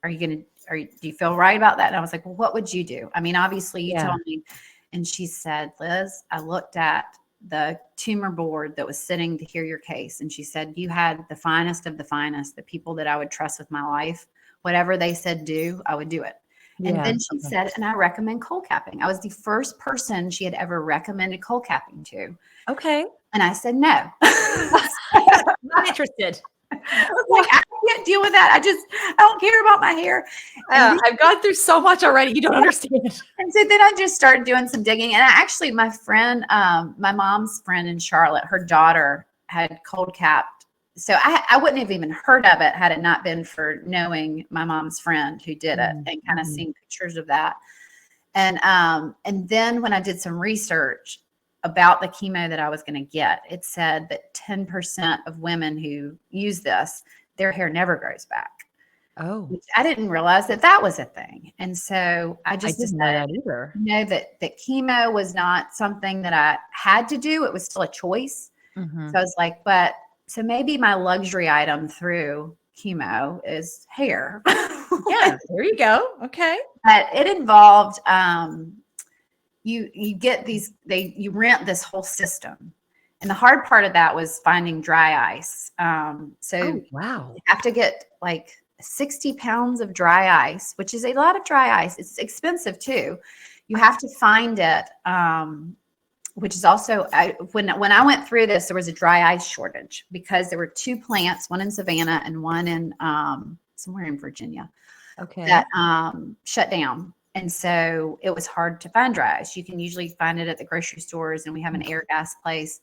do you feel right about that? And I was like, well, what would you do? I mean, obviously you told me. And she said, Liz, I looked at the tumor board that was sitting to hear your case. And she said, you had the finest of the finest, the people that I would trust with my life. Whatever they said do, I would do it. And then she said, and I recommend cold capping. I was the first person she had ever recommended cold capping to. Okay. And I said, no. Not interested. I was like, I can't deal with that. I don't care about my hair. I've gone through so much already. You don't understand. And so then I just started doing some digging. And my friend, my mom's friend in Charlotte, her daughter had cold capped. So I wouldn't have even heard of it had it not been for knowing my mom's friend who did it and kind of seeing pictures of that. And then when I did some research about the chemo that I was going to get, it said that 10% of women who use this, their hair never grows back. Oh, I didn't realize that was a thing. And so I just didn't know that either. That chemo was not something that I had to do. It was still a choice. Mm-hmm. So I was like, so maybe my luxury item through chemo is hair. Yeah, there you go. Okay. But it involved, you get you rent this whole system. And the hard part of that was finding dry ice. wow. You have to get 60 pounds of dry ice, which is a lot of dry ice. It's expensive too. You have to find it, which is also, when I went through this, there was a dry ice shortage because there were 2 plants, one in Savannah and one in somewhere in Virginia, that shut down. And so it was hard to find dry ice. You can usually find it at the grocery stores, and we have an air gas place.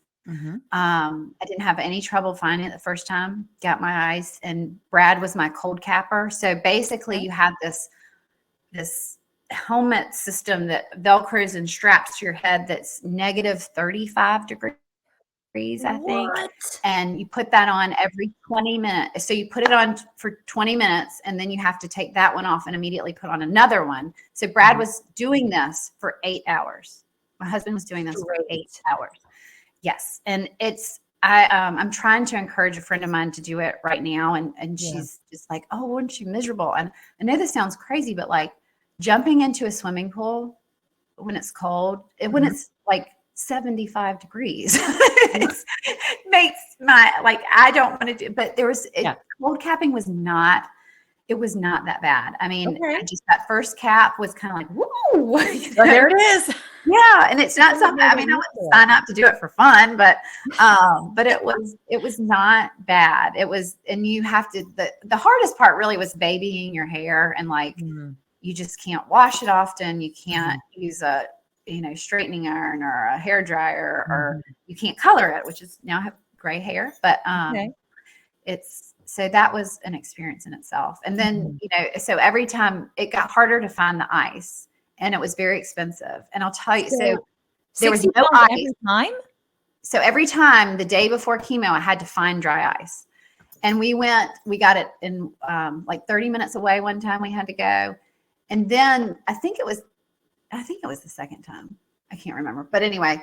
I didn't have any trouble finding it the first time. Got my ice, and Brad was my cold capper. So basically, you have this helmet system that velcros and straps to your head that's negative 35 degrees, I think. What? And you put that on every 20 minutes. So you put it on for 20 minutes, and then you have to take that one off and immediately put on another one. So Brad was doing this for 8 hours. My husband was doing this for 8 hours. Yes. And I'm trying to encourage a friend of mine to do it right now. And she's just like, oh, weren't you miserable? And I know this sounds crazy, but like jumping into a swimming pool when it's cold, when it's like 75 degrees, it makes I don't want to do, but cold capping was not, it was not that bad. I mean, that first cap was kind of like, whoa, there it is. Yeah. And it's not something, I mean, I wouldn't sign up to do it for fun, but it was not bad. It was, and you have to, the hardest part really was babying your hair, and like, you just can't wash it often. You can't use a, straightening iron or a hair dryer, or you can't color it, which is, now I have gray hair, but so that was an experience in itself. And then, so every time it got harder to find the ice, and it was very expensive. And I'll tell you, so there was no ice every time. So every time, the day before chemo, I had to find dry ice. And we got it in like 30 minutes away one time we had to go. And then I think it was the second time. I can't remember. But anyway,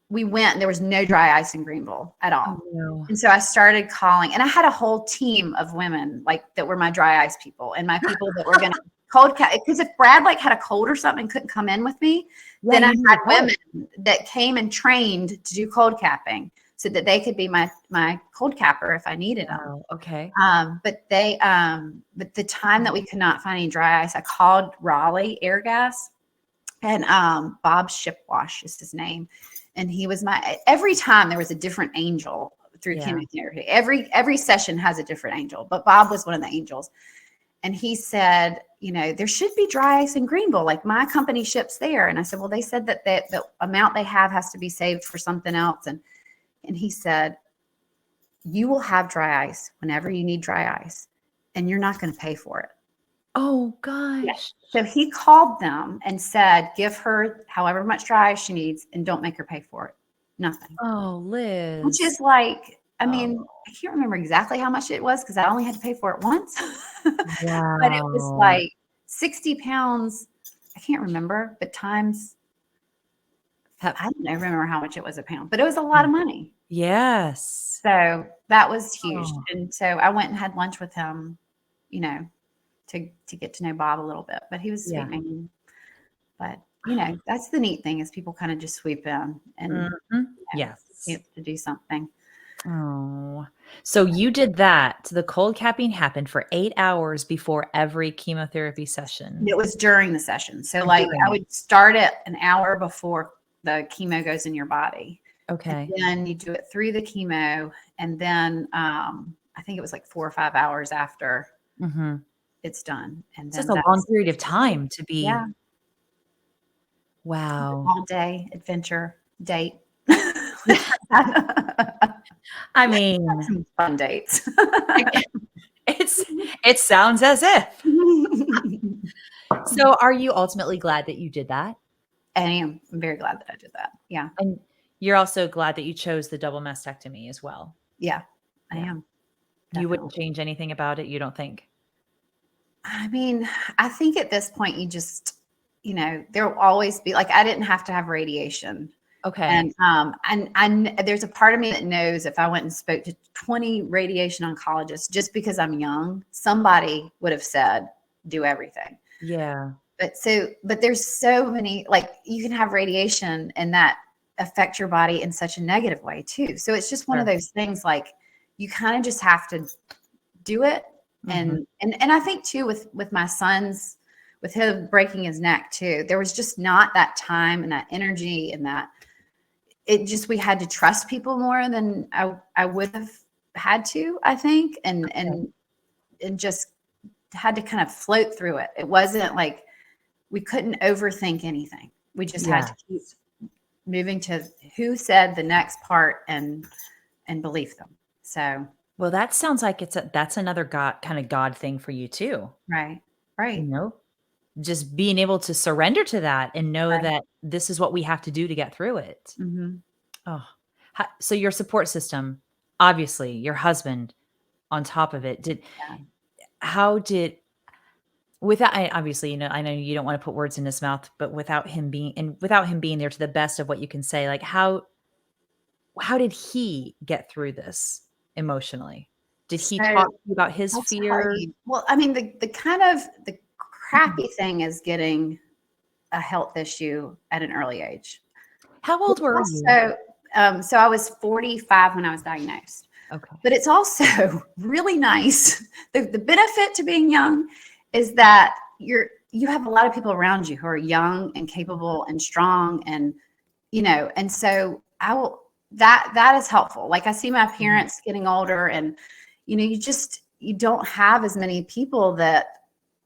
we went, and there was no dry ice in Greenville at all. Oh, no. And so I started calling, and I had a whole team of women that were my dry ice people, and my people that were going to cold cap. Because if Brad had a cold or something and couldn't come in with me, then I had women that came and trained to do cold capping, so that they could be my cold capper if I needed them. Oh, okay. But the time that we could not find any dry ice, I called Raleigh Air Gas, and Bob Shipwash is his name. And he was every time there was a different angel through chemotherapy. Every session has a different angel, but Bob was one of the angels. And he said, there should be dry ice in Greenville. Like, my company ships there. And I said, well, they said that the amount they have has to be saved for something else. And he said, you will have dry ice whenever you need dry ice, and you're not going to pay for it. Oh, gosh. Yeah. So he called them and said, give her however much dry ice she needs, and don't make her pay for it. Nothing. Oh, Liz. Which is like, I mean, I can't remember exactly how much it was, because I only had to pay for it once. Wow. But it was like 60 pounds. I can't remember, but times, I don't remember how much it was a pound, but it was a lot of money. Yes. So that was huge. And so I went and had lunch with him, to get to know Bob a little bit, but he was sweet man. But that's the neat thing, is people kind of just sweep in and to do something. Oh, so you did that. The cold capping happened for 8 hours before every chemotherapy session. It was during the session. So I would start it an hour before the chemo goes in your body. Okay. And then you do it through the chemo. And then I think it was like 4 or 5 hours after it's done. And then it's just a long period of time to be. Yeah. Wow. All day adventure date. I mean, some fun dates. It sounds as if. So are you ultimately glad that you did that? I am. I'm very glad that I did that. Yeah. And you're also glad that you chose the double mastectomy as well. Yeah, I am. Definitely. You wouldn't change anything about it, you don't think? I mean, I think at this point, you just, there will always be, I didn't have to have radiation. Okay. And there's a part of me that knows if I went and spoke to 20 radiation oncologists, just because I'm young, somebody would have said, do everything. Yeah. But there's so many, you can have radiation and that affect your body in such a negative way too. So it's just one of those things, you kind of just have to do it Mhm. And I think too with my son's, with him breaking his neck too, there was just not that time and that energy and that it just, we had to trust people more than I would have had to, I think, Okay. and just had to kind of float through it. It wasn't like we couldn't overthink anything. We just had Yeah. to keep moving to who said the next part and believe them. So Well, that sounds like that's another God thing for you too, right, you right, know? Just being able to surrender to that and know right. that this is what we have to do to get through it. Hmm. Oh, so your support system, obviously, your husband on top of it, Yeah. how did without I obviously, I know you don't wanna put words in his mouth, but without him being there to the best of what you can say, like, how did he get through this emotionally? Did he So talk to you about his I'll tell fear? you. Well, I mean, the kind of the Mhm. crappy thing is getting a health issue at an early age. How old It's were you? also, so I was 45 when I was diagnosed, Okay. but it's also really nice. The benefit to being young is that you have a lot of people around you who are young and capable and strong and and so I will, that is helpful. Like I see my Mhm. parents getting older and you don't have as many people that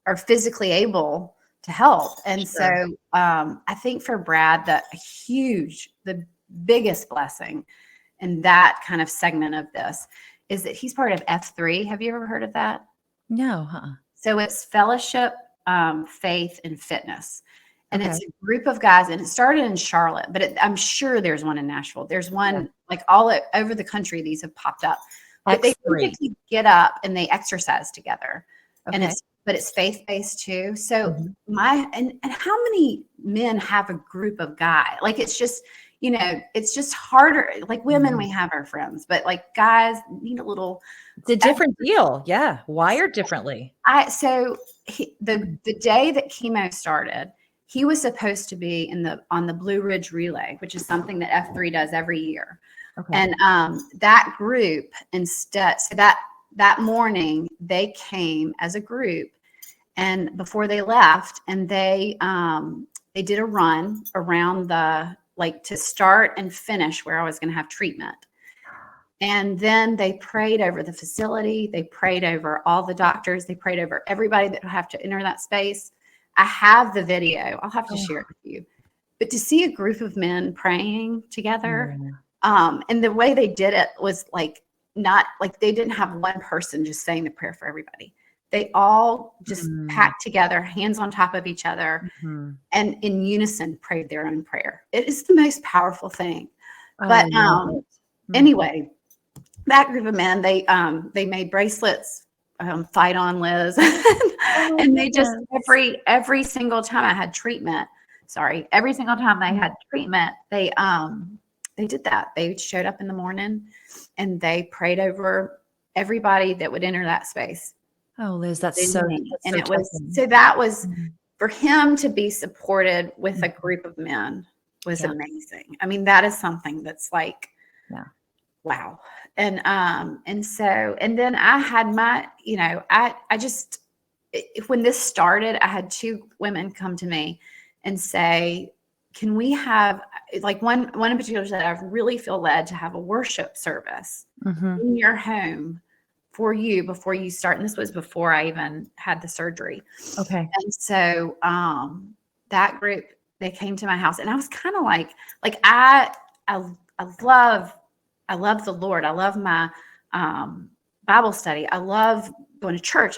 are physically able to help. And so Sure. I think for Brad, the biggest blessing in that kind of segment of this is that he's part of F3. Have you ever heard of that? No, So it's fellowship, faith, and fitness. And Okay. it's a group of guys, and it started in Charlotte, but I'm sure there's one in Nashville. There's Yeah. one like over the country, these have popped up. But they X3. basically get up and they exercise together. And Okay. it's faith-based too. So Mhm. and how many men have a group of guy? Like it's just, it's just harder. Like women, Mhm. we have our friends, but like guys need a little. It's a different deal. Yeah, wired differently. The day that chemo started, he was supposed to be on the Blue Ridge Relay, which is something that F3 does every year. Okay. And that group instead, so that morning they came as a group, and before they left, and they did a run around the, like, to start and finish where I was going to have treatment. And then they prayed over the facility. They prayed over all the doctors. They prayed over everybody that would have to enter that space. I have the video. I'll have to Oh, share it with you. But to see a group of men praying together, yeah. and the way they did it was like, not like they didn't have one person just saying the prayer for everybody. They all just Mm, packed together, hands on top of each other, mhm. and in unison prayed their own prayer. It is the most powerful thing. I But love it. Mm. anyway, that group of men, they made bracelets, fight on Liz. Oh my And they just, goodness. every single time I had treatment, sorry, every single time they Mm. had treatment, they did that. They showed up in the morning and they prayed over everybody that would enter that space, Oh, Liz, including me. that's And so it was, touching. so that was, Mhm. for him to be supported with a Mhm. group of men was Yeah, amazing. I mean, that is something that's like, yeah. wow. And so, and then I had my, I just, when this started, I had two women come to me and say, can we have, like, one in particular said, I really feel led to have a worship service Mhm. in your home for you before you start. And this was before I even had the surgery. Okay. And so that group, they came to my house, and I was kind of like I I love I love the Lord. I love my Bible study. I love going to church.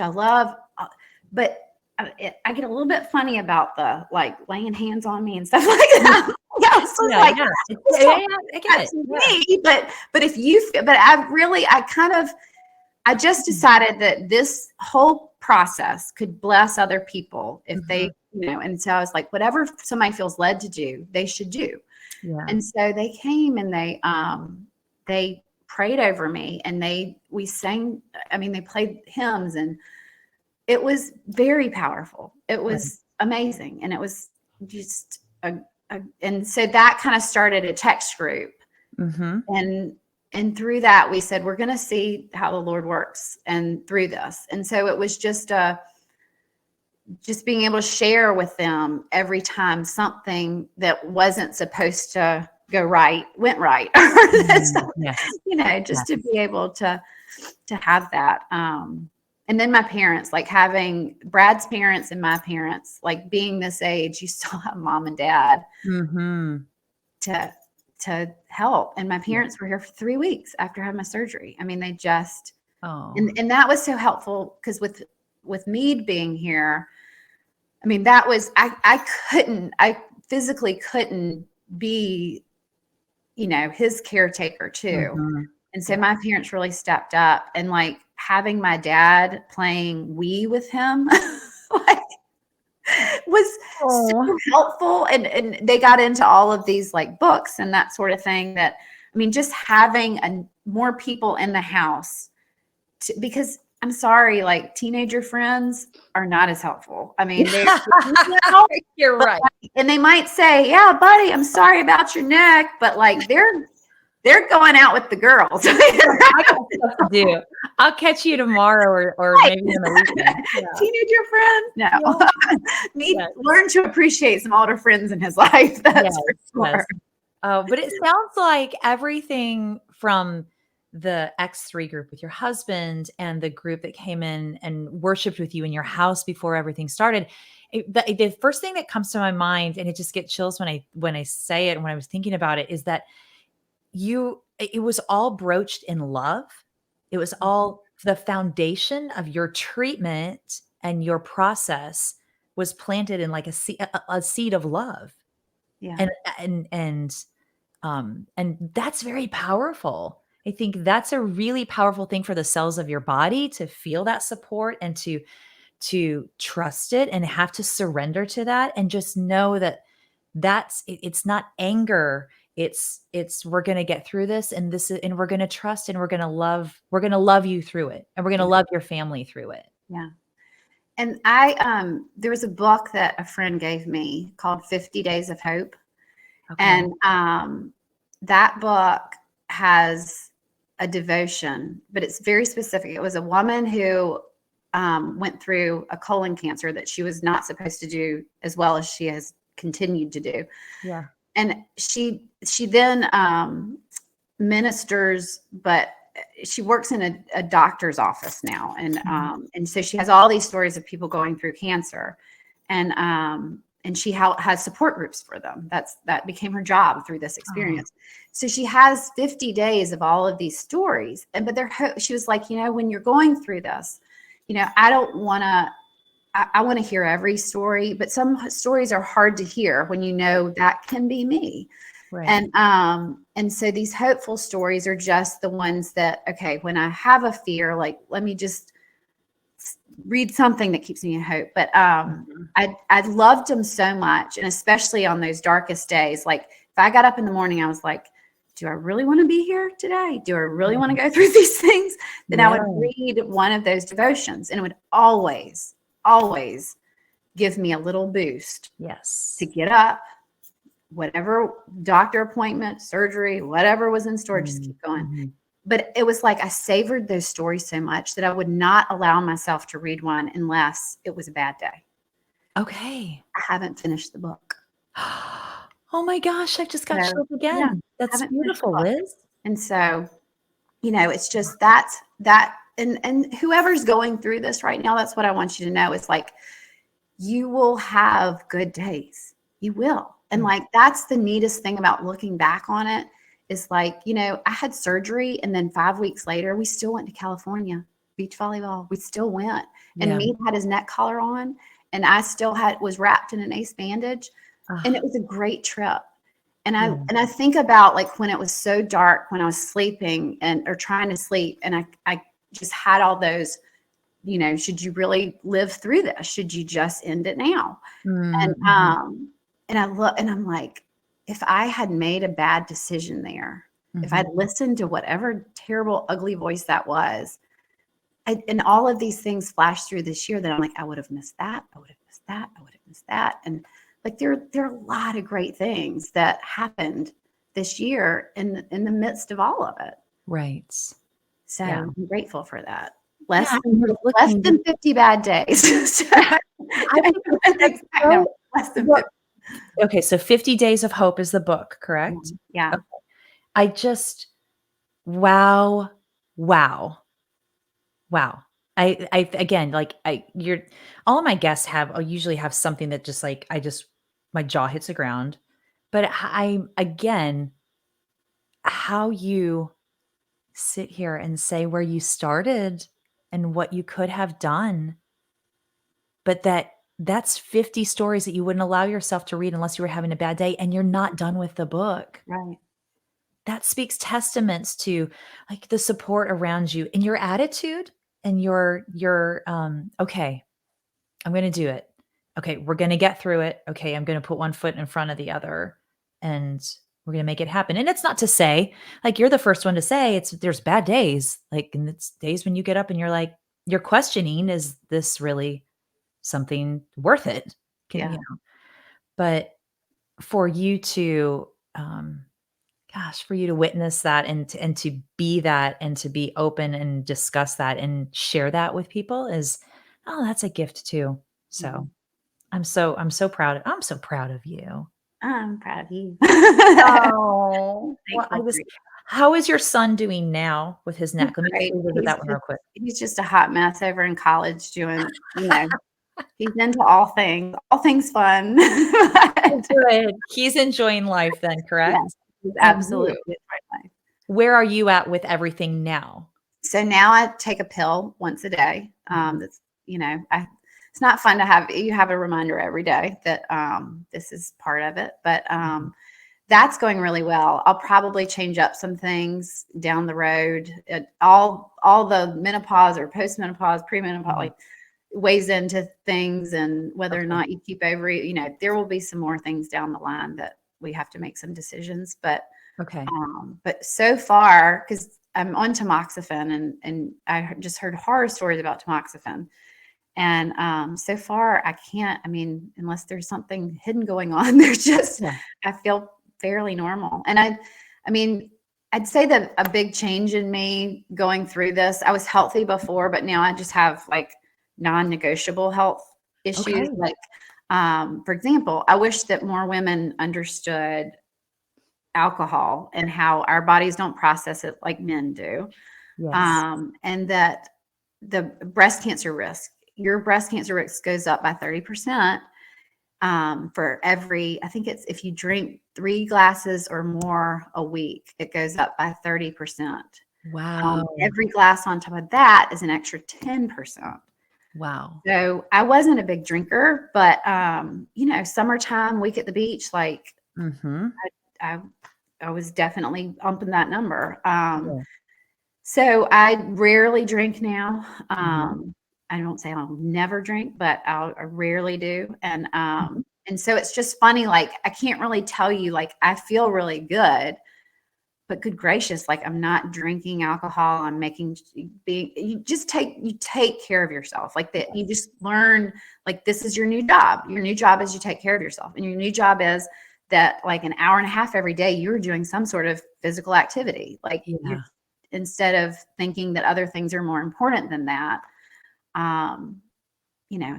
But I get a little bit funny about the, like, laying hands on me and stuff like that. Yeah, it's just Yeah, like, yeah. just Yeah, don't yeah, do I get that it. to Yeah. me. But if you, but I really, I kind of, I just Mhm. decided that this whole process could bless other people if they, Mhm. and so I was like, whatever somebody feels led to do, they should do. Yeah. And so they came and they prayed over me, and we sang, I mean, they played hymns, and it was very powerful. It Right. was amazing. And it was just and so that kind of started a text group, Mhm. and and through that, we said, we're going to see how the Lord works and through this. And so it was just being able to share with them every time something that wasn't supposed to go right went right. Yes. Just to Yes. be able to have that. And then my parents, like having Brad's parents and my parents, like being this age, you still have mom and dad Mhm. to help. And my Yeah. parents were here for 3 weeks after having my surgery. I mean, they just Oh. and that was so helpful because with Mead being here, I mean, that was I physically couldn't be, his caretaker too. Mhm. And so Yeah. my parents really stepped up, and like having my dad playing Wii with him like was so Oh. helpful. And they got into all of these like books and that sort of thing that, I mean, just having more people in the house because I'm sorry, like teenager friends are not as helpful. I mean, they're, You're but right. and they might say, "Yeah, buddy, I'm sorry about your neck," but like they're going out with the girls. I got stuff to do. I'll catch you tomorrow or Right. maybe on the weekend. Yeah. Teenager friends? Yeah. No. Yes. Learn to appreciate some older friends in his life. Yes. That's for Yes. sure. Oh, but it sounds like everything from the X3 group with your husband and the group that came in and worshiped with you in your house before everything started. The first thing that comes to my mind, and it just get chills when I say it and when I was thinking about it, is that it was all broached in love. It was all the foundation of your treatment and your process was planted in like a seed of love. Yeah. And and and and that's very powerful. I think that's a really powerful thing for the cells of your body to feel that support and to trust it and have to surrender to that and just know that it's not anger. It's we're going to get through this and we're going to trust and we're going to love you through it and we're going to Yeah. love your family through it. Yeah. And there was a book that a friend gave me called 50 Days of Hope. Okay. And that book has a devotion, but it's very specific. It was a woman who went through a colon cancer that she was not supposed to do as well as she has continued to do. Yeah. And she then ministers, but she works in a doctor's office now. And so she has all these stories of people going through cancer. And she has support groups for them. That became her job through this Oh, experience. So she has 50 days of all of these stories. She was like, when you're going through this, I don't want to, I want to hear every story, but some stories are hard to hear when that can be me. right. And so these hopeful stories are just the ones that, okay, when I have a fear, like, let me just read something that keeps me in hope. But Mhm. I loved them so much, and especially on those darkest days. Like if I got up in the morning, I was like, do I really want to be here today? Do I really want to go through these things? Then I Yeah. would read one of those devotions, and it would always, always give me a little boost to Yes. get up, whatever doctor appointment, surgery, whatever was in store, just keep going. Mhm. But it was like I savored those stories so much that I would not allow myself to read one unless it was a bad day. Okay. I haven't finished the book. Oh my gosh, I just got So, chills yeah, again. I That's haven't finished the beautiful, book. Liz. And so, it's just that and whoever's going through this right now, that's what I want you to know. It's like you will have good days. You will. And Mm. like that's the neatest thing about looking back on it is like, I had surgery and then 5 weeks later we still went to California, beach volleyball. We still went. And Yeah. me had his neck collar on and I still was wrapped in an ace bandage. And it Ah, was a great trip. And I yeah. and I think about like when it was so dark when I was sleeping or trying to sleep and I just had all those, should you really live through this? Should you just end it now? And Mhm. I look and I'm like, if I had made a bad decision there, if Mhm. I'd listened to whatever terrible, ugly voice that was, and all of these things flashed through this year that I'm like, I would have missed that. I would have missed that. I would have missed that. And like there are a lot of great things that happened this year in the midst of all of it. Right. So Yeah. I'm grateful for that. Yeah, Less and than you're less looking than 50 bad days. So I I think don't know the that's exact number, so less than well 50. okay, so 50 Days of Hope is the book, correct? Yeah. Okay. I just wow, wow, wow. I again, like, you're all of my guests usually have something that just, like, my jaw hits the ground, but again, how you sit here and say where you started and what you could have done, but that's 50 stories that you wouldn't allow yourself to read unless you were having a bad day, and you're not done with the book. Right. That speaks testaments to, like, the support around you and your attitude and "Okay, I'm gonna do it. Okay, we're gonna get through it. Okay, I'm gonna put one foot in front of the other, and we're gonna make it happen." And it's not to say, like, you're the first one to say there's bad days, like, and it's days when you get up and you're questioning, "Is this really something worth it?" Can Yeah. but for you to, for you to witness that and to be that and to be open and discuss that and share that with people that's a gift too. Yeah. So I'm so proud of you. I'm proud of you. Oh, well, Thankful for you. how is your son doing now with his He's neck? Let me just great. revisit that one real quick. He's just a hot mess over in college doing, he's into all things fun. Oh, But good. He's enjoying life then, yes, correct? he's And absolutely you? enjoying life. Where are you at with everything now? So now I take a pill once a day. Mhm. That's, it's not fun to have, you have a reminder every day that this is part of it, but Mhm. that's going really well. I'll probably change up some things down the road. All the menopause or postmenopause, premenopause, Mhm. like weighs into things, and whether or Okay. not you keep over, there will be some more things down the line that we have to make some decisions. Okay. But so far, because I'm on tamoxifen, and I just heard horror stories about tamoxifen. And so far, I can't. I mean, unless there's something hidden going on, Yeah. I feel fairly normal. And I mean, I'd say that a big change in me going through this. I was healthy before, but now I just have like non-negotiable health issues. Okay. Like, for example, I wish that more women understood alcohol and how our bodies don't process it like men do, Yes. and that the breast cancer risk, your breast cancer risk goes up by 30%, for every, I think it's if you drink 3 glasses or more a week, it goes up by 30%. Wow. Every glass on top of that is an extra 10%. Wow. So I wasn't a big drinker, but summertime, week at the beach, like Mhm. I, I was definitely bumping that number. Yeah. So I rarely drink now. Mhm. I don't say I'll never drink, but I rarely do. Mhm. And so it's just funny. Like, I can't really tell you, like, I feel really good, but good gracious, like, I'm not drinking alcohol. I'm making, you take care of yourself, like that. You Yes. just learn, like, this is your new job. Your new job is you take care of yourself. And your new job is that, like, an hour and a half every day, you're doing some sort of physical activity. Like, you're, Yeah. instead of thinking that other things are more important than that, um,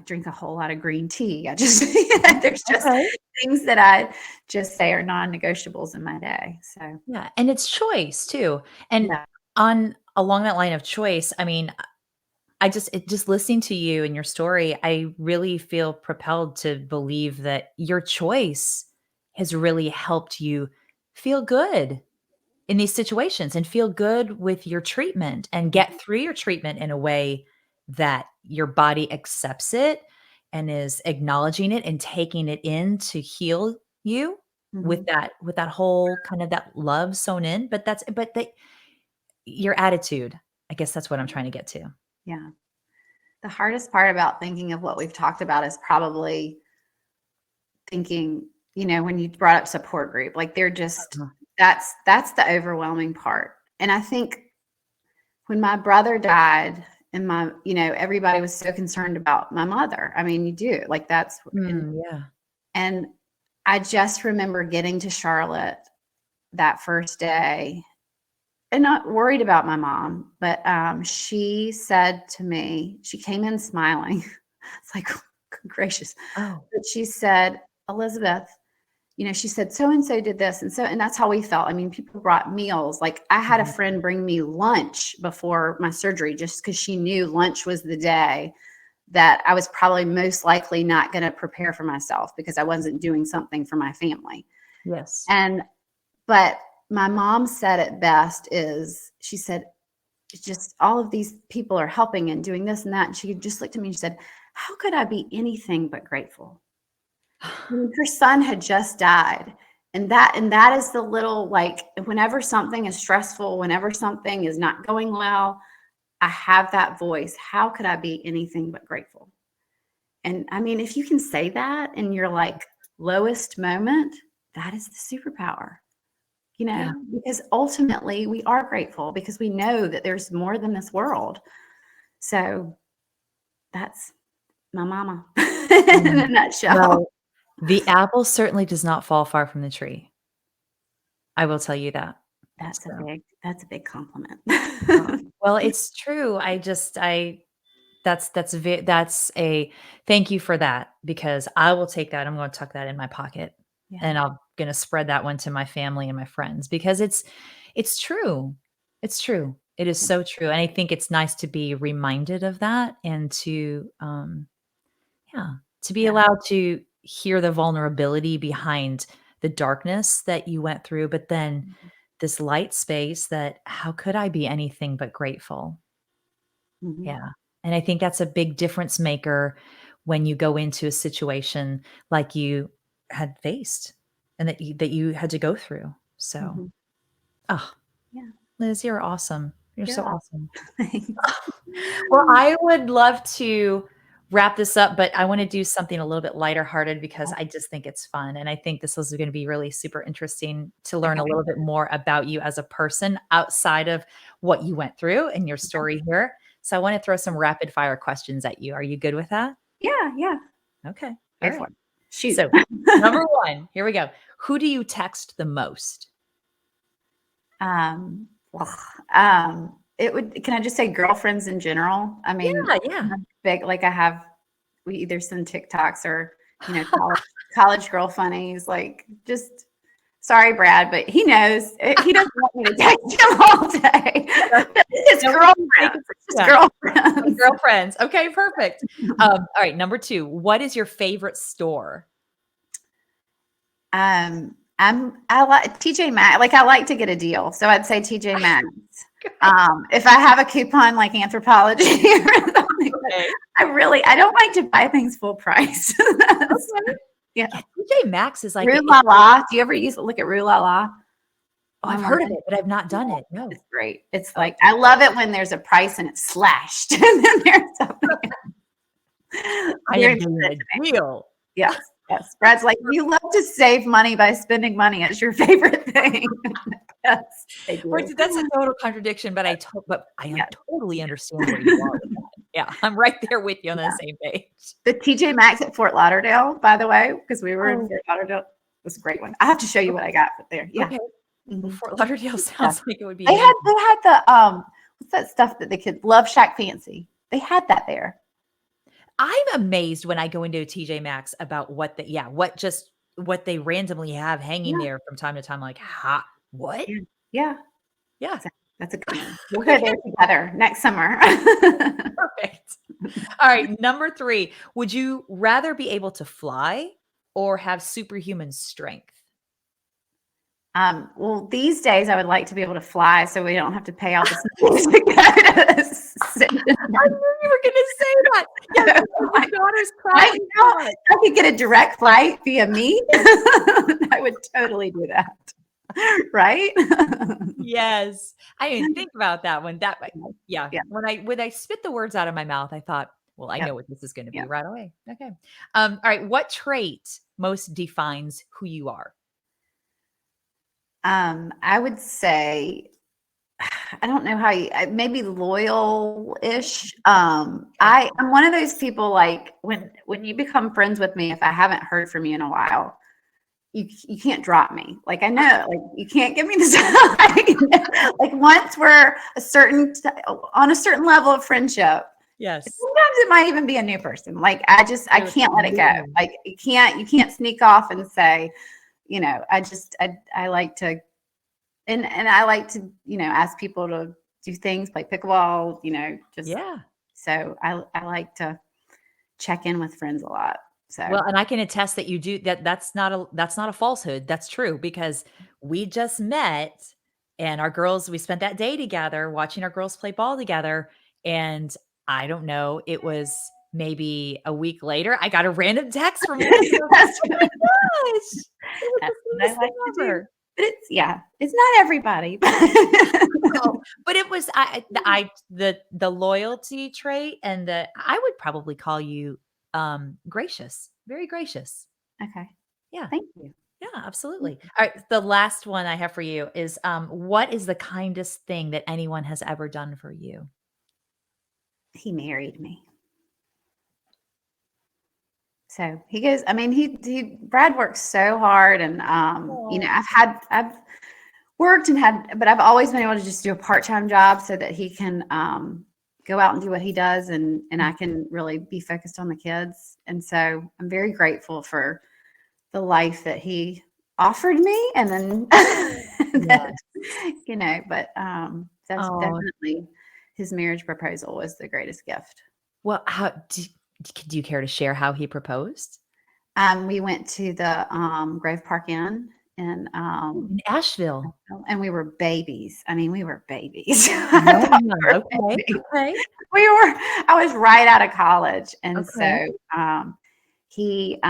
drink a whole lot of green tea. I just, Mhm. there's just Okay. things that I just say are non-negotiables in my day. So Yeah, and it's choice too. And yeah. on along that line of choice, I mean, just listening to you and your story, I really feel propelled to believe that your choice has really helped you feel good in these situations and feel good with your treatment and get through your treatment in a way that your body accepts it and is acknowledging it and taking it in to heal you Mhm. with that whole kind of that love sewn in, but the your attitude, I guess that's what I'm trying to get to. Yeah. The hardest part about thinking of what we've talked about is probably thinking, when you brought up support group, like, they're just, Uh-huh. that's the overwhelming part. And I think when my brother died, and everybody was so concerned about my mother. I mean, you do, like, that's, Yeah. and I just remember getting to Charlotte that first day. and not worried about my mom, but she said to me, she came in smiling. It's like, gracious. Oh. But she said, Elizabeth, she said, so and so did this. And that's how we felt. I mean, people brought meals. Like, I had a Mhm. friend bring me lunch before my surgery just because she knew lunch was the day that I was probably most likely not going to prepare for myself because I wasn't doing something for my family. Yes. And, but my mom said it best is she said, it's just all of these people are helping and doing this and that. And she just looked at me and she said, how could I be anything but grateful? Her son had just died. And that is the little, like, whenever something is stressful, whenever something is not going well, I have that voice. How could I be anything but grateful? And I mean, if you can say that in your like lowest moment, that is the superpower, Yeah. because ultimately we are grateful because we know that there's more than this world. So that's my mama in a Mm. nutshell. Well, the apple certainly does not fall far from the tree. I will tell you that. So, That's a big compliment. well, it's true. That's a thank you for that because I will take that. I'm going to tuck that in my pocket Yeah. and I'm going to spread that one to my family and my friends because it's true. It's true. It is so true. And I think it's nice to be reminded of that and to yeah, to be Yeah. allowed to hear the vulnerability behind the darkness that you went through, but then this light space that how could I be anything but grateful? Mhm. Yeah. And I think that's a big difference maker when you go into a situation like you had faced and that you had to go through. So, Mhm. oh, Yeah. Liz, you're awesome. You're You're so awesome. awesome. Thanks. Well, I would love to wrap this up, but I want to do something a little bit lighter hearted because I just think it's fun. And I think this is going to be really super interesting to learn a Okay. little bit more about you as a person outside of what you went through and your story here. So I want to throw some rapid fire questions at you. Are you good with that? Yeah, yeah. Okay. All Go for right. it. Shoot. So, number one, here we go. Who do you text the most? Well, it would, can I just say girlfriends in general? I mean, Yeah, yeah. I'm big, like we either send TikToks or, college girl funnies, like just, sorry, Brad, but he knows, he doesn't want me to text him all day. It's No, make girlfriends. it It's just yeah. girlfriends. Girlfriends. Okay, perfect. All right, number 2. What is your favorite store? I like TJ Maxx. Like, I like to get a deal, so I'd say TJ Maxx. Okay. If I have a coupon like Anthropology or something, but Okay. I don't like to buy things full price. Okay. Yeah. Yeah, TJ Maxx is like Rue a La La. Do you ever look at Rue La La oh, I've heard of online? it, but I've not Yeah, done it. No. it's great. It's like, Okay. I love it when there's a price and it's slashed, and then there's something. I Very am much getting it to a me. deal. Yes, yes. Brad's like, you love to save money by spending money. It's your favorite thing. Yes, I Which do. that's a total contradiction, but I Yes. totally understand where you are with that. Yeah, I'm right there with you on the same page. The TJ Maxx at Fort Lauderdale, by the way, because we were in Oh, Fort Lauderdale, was a great one. I have to show you what I got there. Yeah. okay. Well, Mhm. Fort Lauderdale Yeah. sounds like it would be They amazing. had the what's that stuff that the kids love, Shack Fancy. They had that there. I'm amazed when I go into a TJ Maxx about what they randomly have hanging Yeah. there from time to time, like, "Ha what?" Yeah. Yeah. Yeah. So that's a good one. We'll go Okay, there together next summer. perfect. Alright, number 3, would you rather be able to fly or have superhuman strength? Well, these days I would like to be able to fly so we don't have to pay all this money to go to I knew you were gonna say that. Yes, because your daughter's Right traveling now, so much. I could get a direct flight via me. I would totally do that. Right? Yes. I didn't think about that one that way. Yeah. Yeah. When I spit the words out of my mouth, I thought, "Well, I Yep. know what this is gonna be Yep. right away." Okay. Alright, what trait most defines who you are? I would say, I don't know how maybe loyal-ish. Okay. I'm one of those people, like, when you become friends with me, if I haven't heard from you in a while, you can't drop me. Like, I know, like, you can't give me this. Like, once we're on a certain level of friendship, Yes. sometimes it might even be a new person. Like, I can't let it go. Absolutely. Like, you can't sneak off and say, I like to, and I like to, ask people to do things, play pickleball, just, Yeah. so I like to check in with friends a lot. So, Well, and I can attest that you do that. That's not a falsehood. That's true because we just met and we spent that day together watching our girls play ball together. And I don't know, it was maybe a week later, I got a random text from Liz. And I was like, that's oh my gosh, it was that's the what I sweetest thing like to do. ever. But it's not everybody. No, but it was the loyalty trait and I would probably call you gracious, very gracious. Okay. Yeah. Thank you. Yeah, absolutely. All right, the last one I have for you is, what is the kindest thing that anyone has ever done for you? He married me. So he goes, I mean, Brad works so hard, and Oh, I've worked and but I've always been able to just do a part-time job so that he can go out and do what he does, and I can really be focused on the kids. And so I'm very grateful for the life that he offered me, and then that, yes. but that's Oh, definitely, his marriage proposal was the greatest gift. well, do you care to share how he proposed? We went to the Grove Park Inn, and Oh, in Asheville. we were babies. I mean, we were babies. I Right thought we on, were okay, babies. okay, I was right out of college. And okay. so he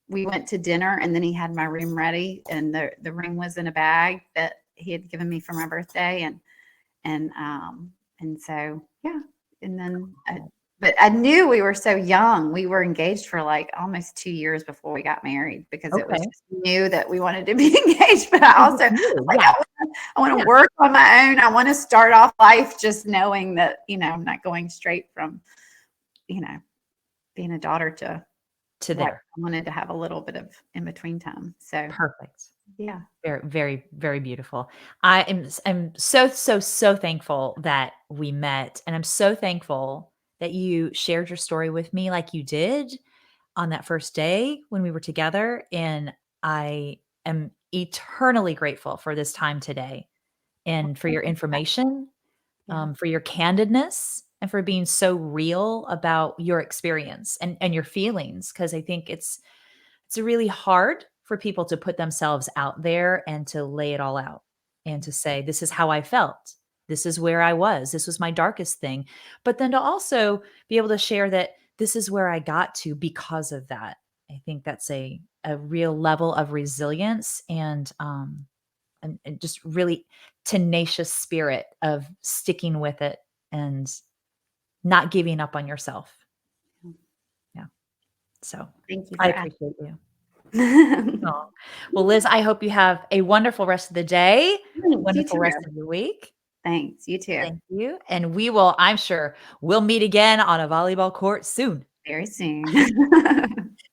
we went to dinner, and then he had my room ready, and the ring was in a bag that he had given me for my birthday, and so, yeah. And then but I knew we were so young. We were engaged for like almost 2 years before we got married, because it was Okay. just knew that we wanted to be engaged. But I You also just was knew, like, yeah, I want to yeah, work on my own. I want to start off life just knowing that, I'm not going straight from, you know, being a daughter to to wife. there. I wanted to have a little bit of in between time. So, Perfect. yeah. Very, very, very beautiful. I'm so, so, so thankful that we met, and I'm so thankful that you shared your story with me like you did on that first day when we were together, and I am eternally grateful for this time today Well, and for thank your you for that. information, Yeah. for your candidness, and for being so real about your experience and your feelings. Because I think it's really hard for people to put themselves out there and to lay it all out and to say, "This is how I felt. This is where I was. This was my darkest thing." But then to also be able to share that this is where I got to because of that. I think that's a real level of resilience and just really tenacious spirit of sticking with it and not giving up on yourself. Yeah. So Thank you I for appreciate you. asking. Oh, well, Liz, I hope you have a wonderful rest of the day, Thanks. You wonderful too. rest of your week. Thanks. You too. Thank you. And I'm sure we'll meet again on a volleyball court soon. Very soon.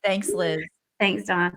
Thanks, Liz. Thanks, Don.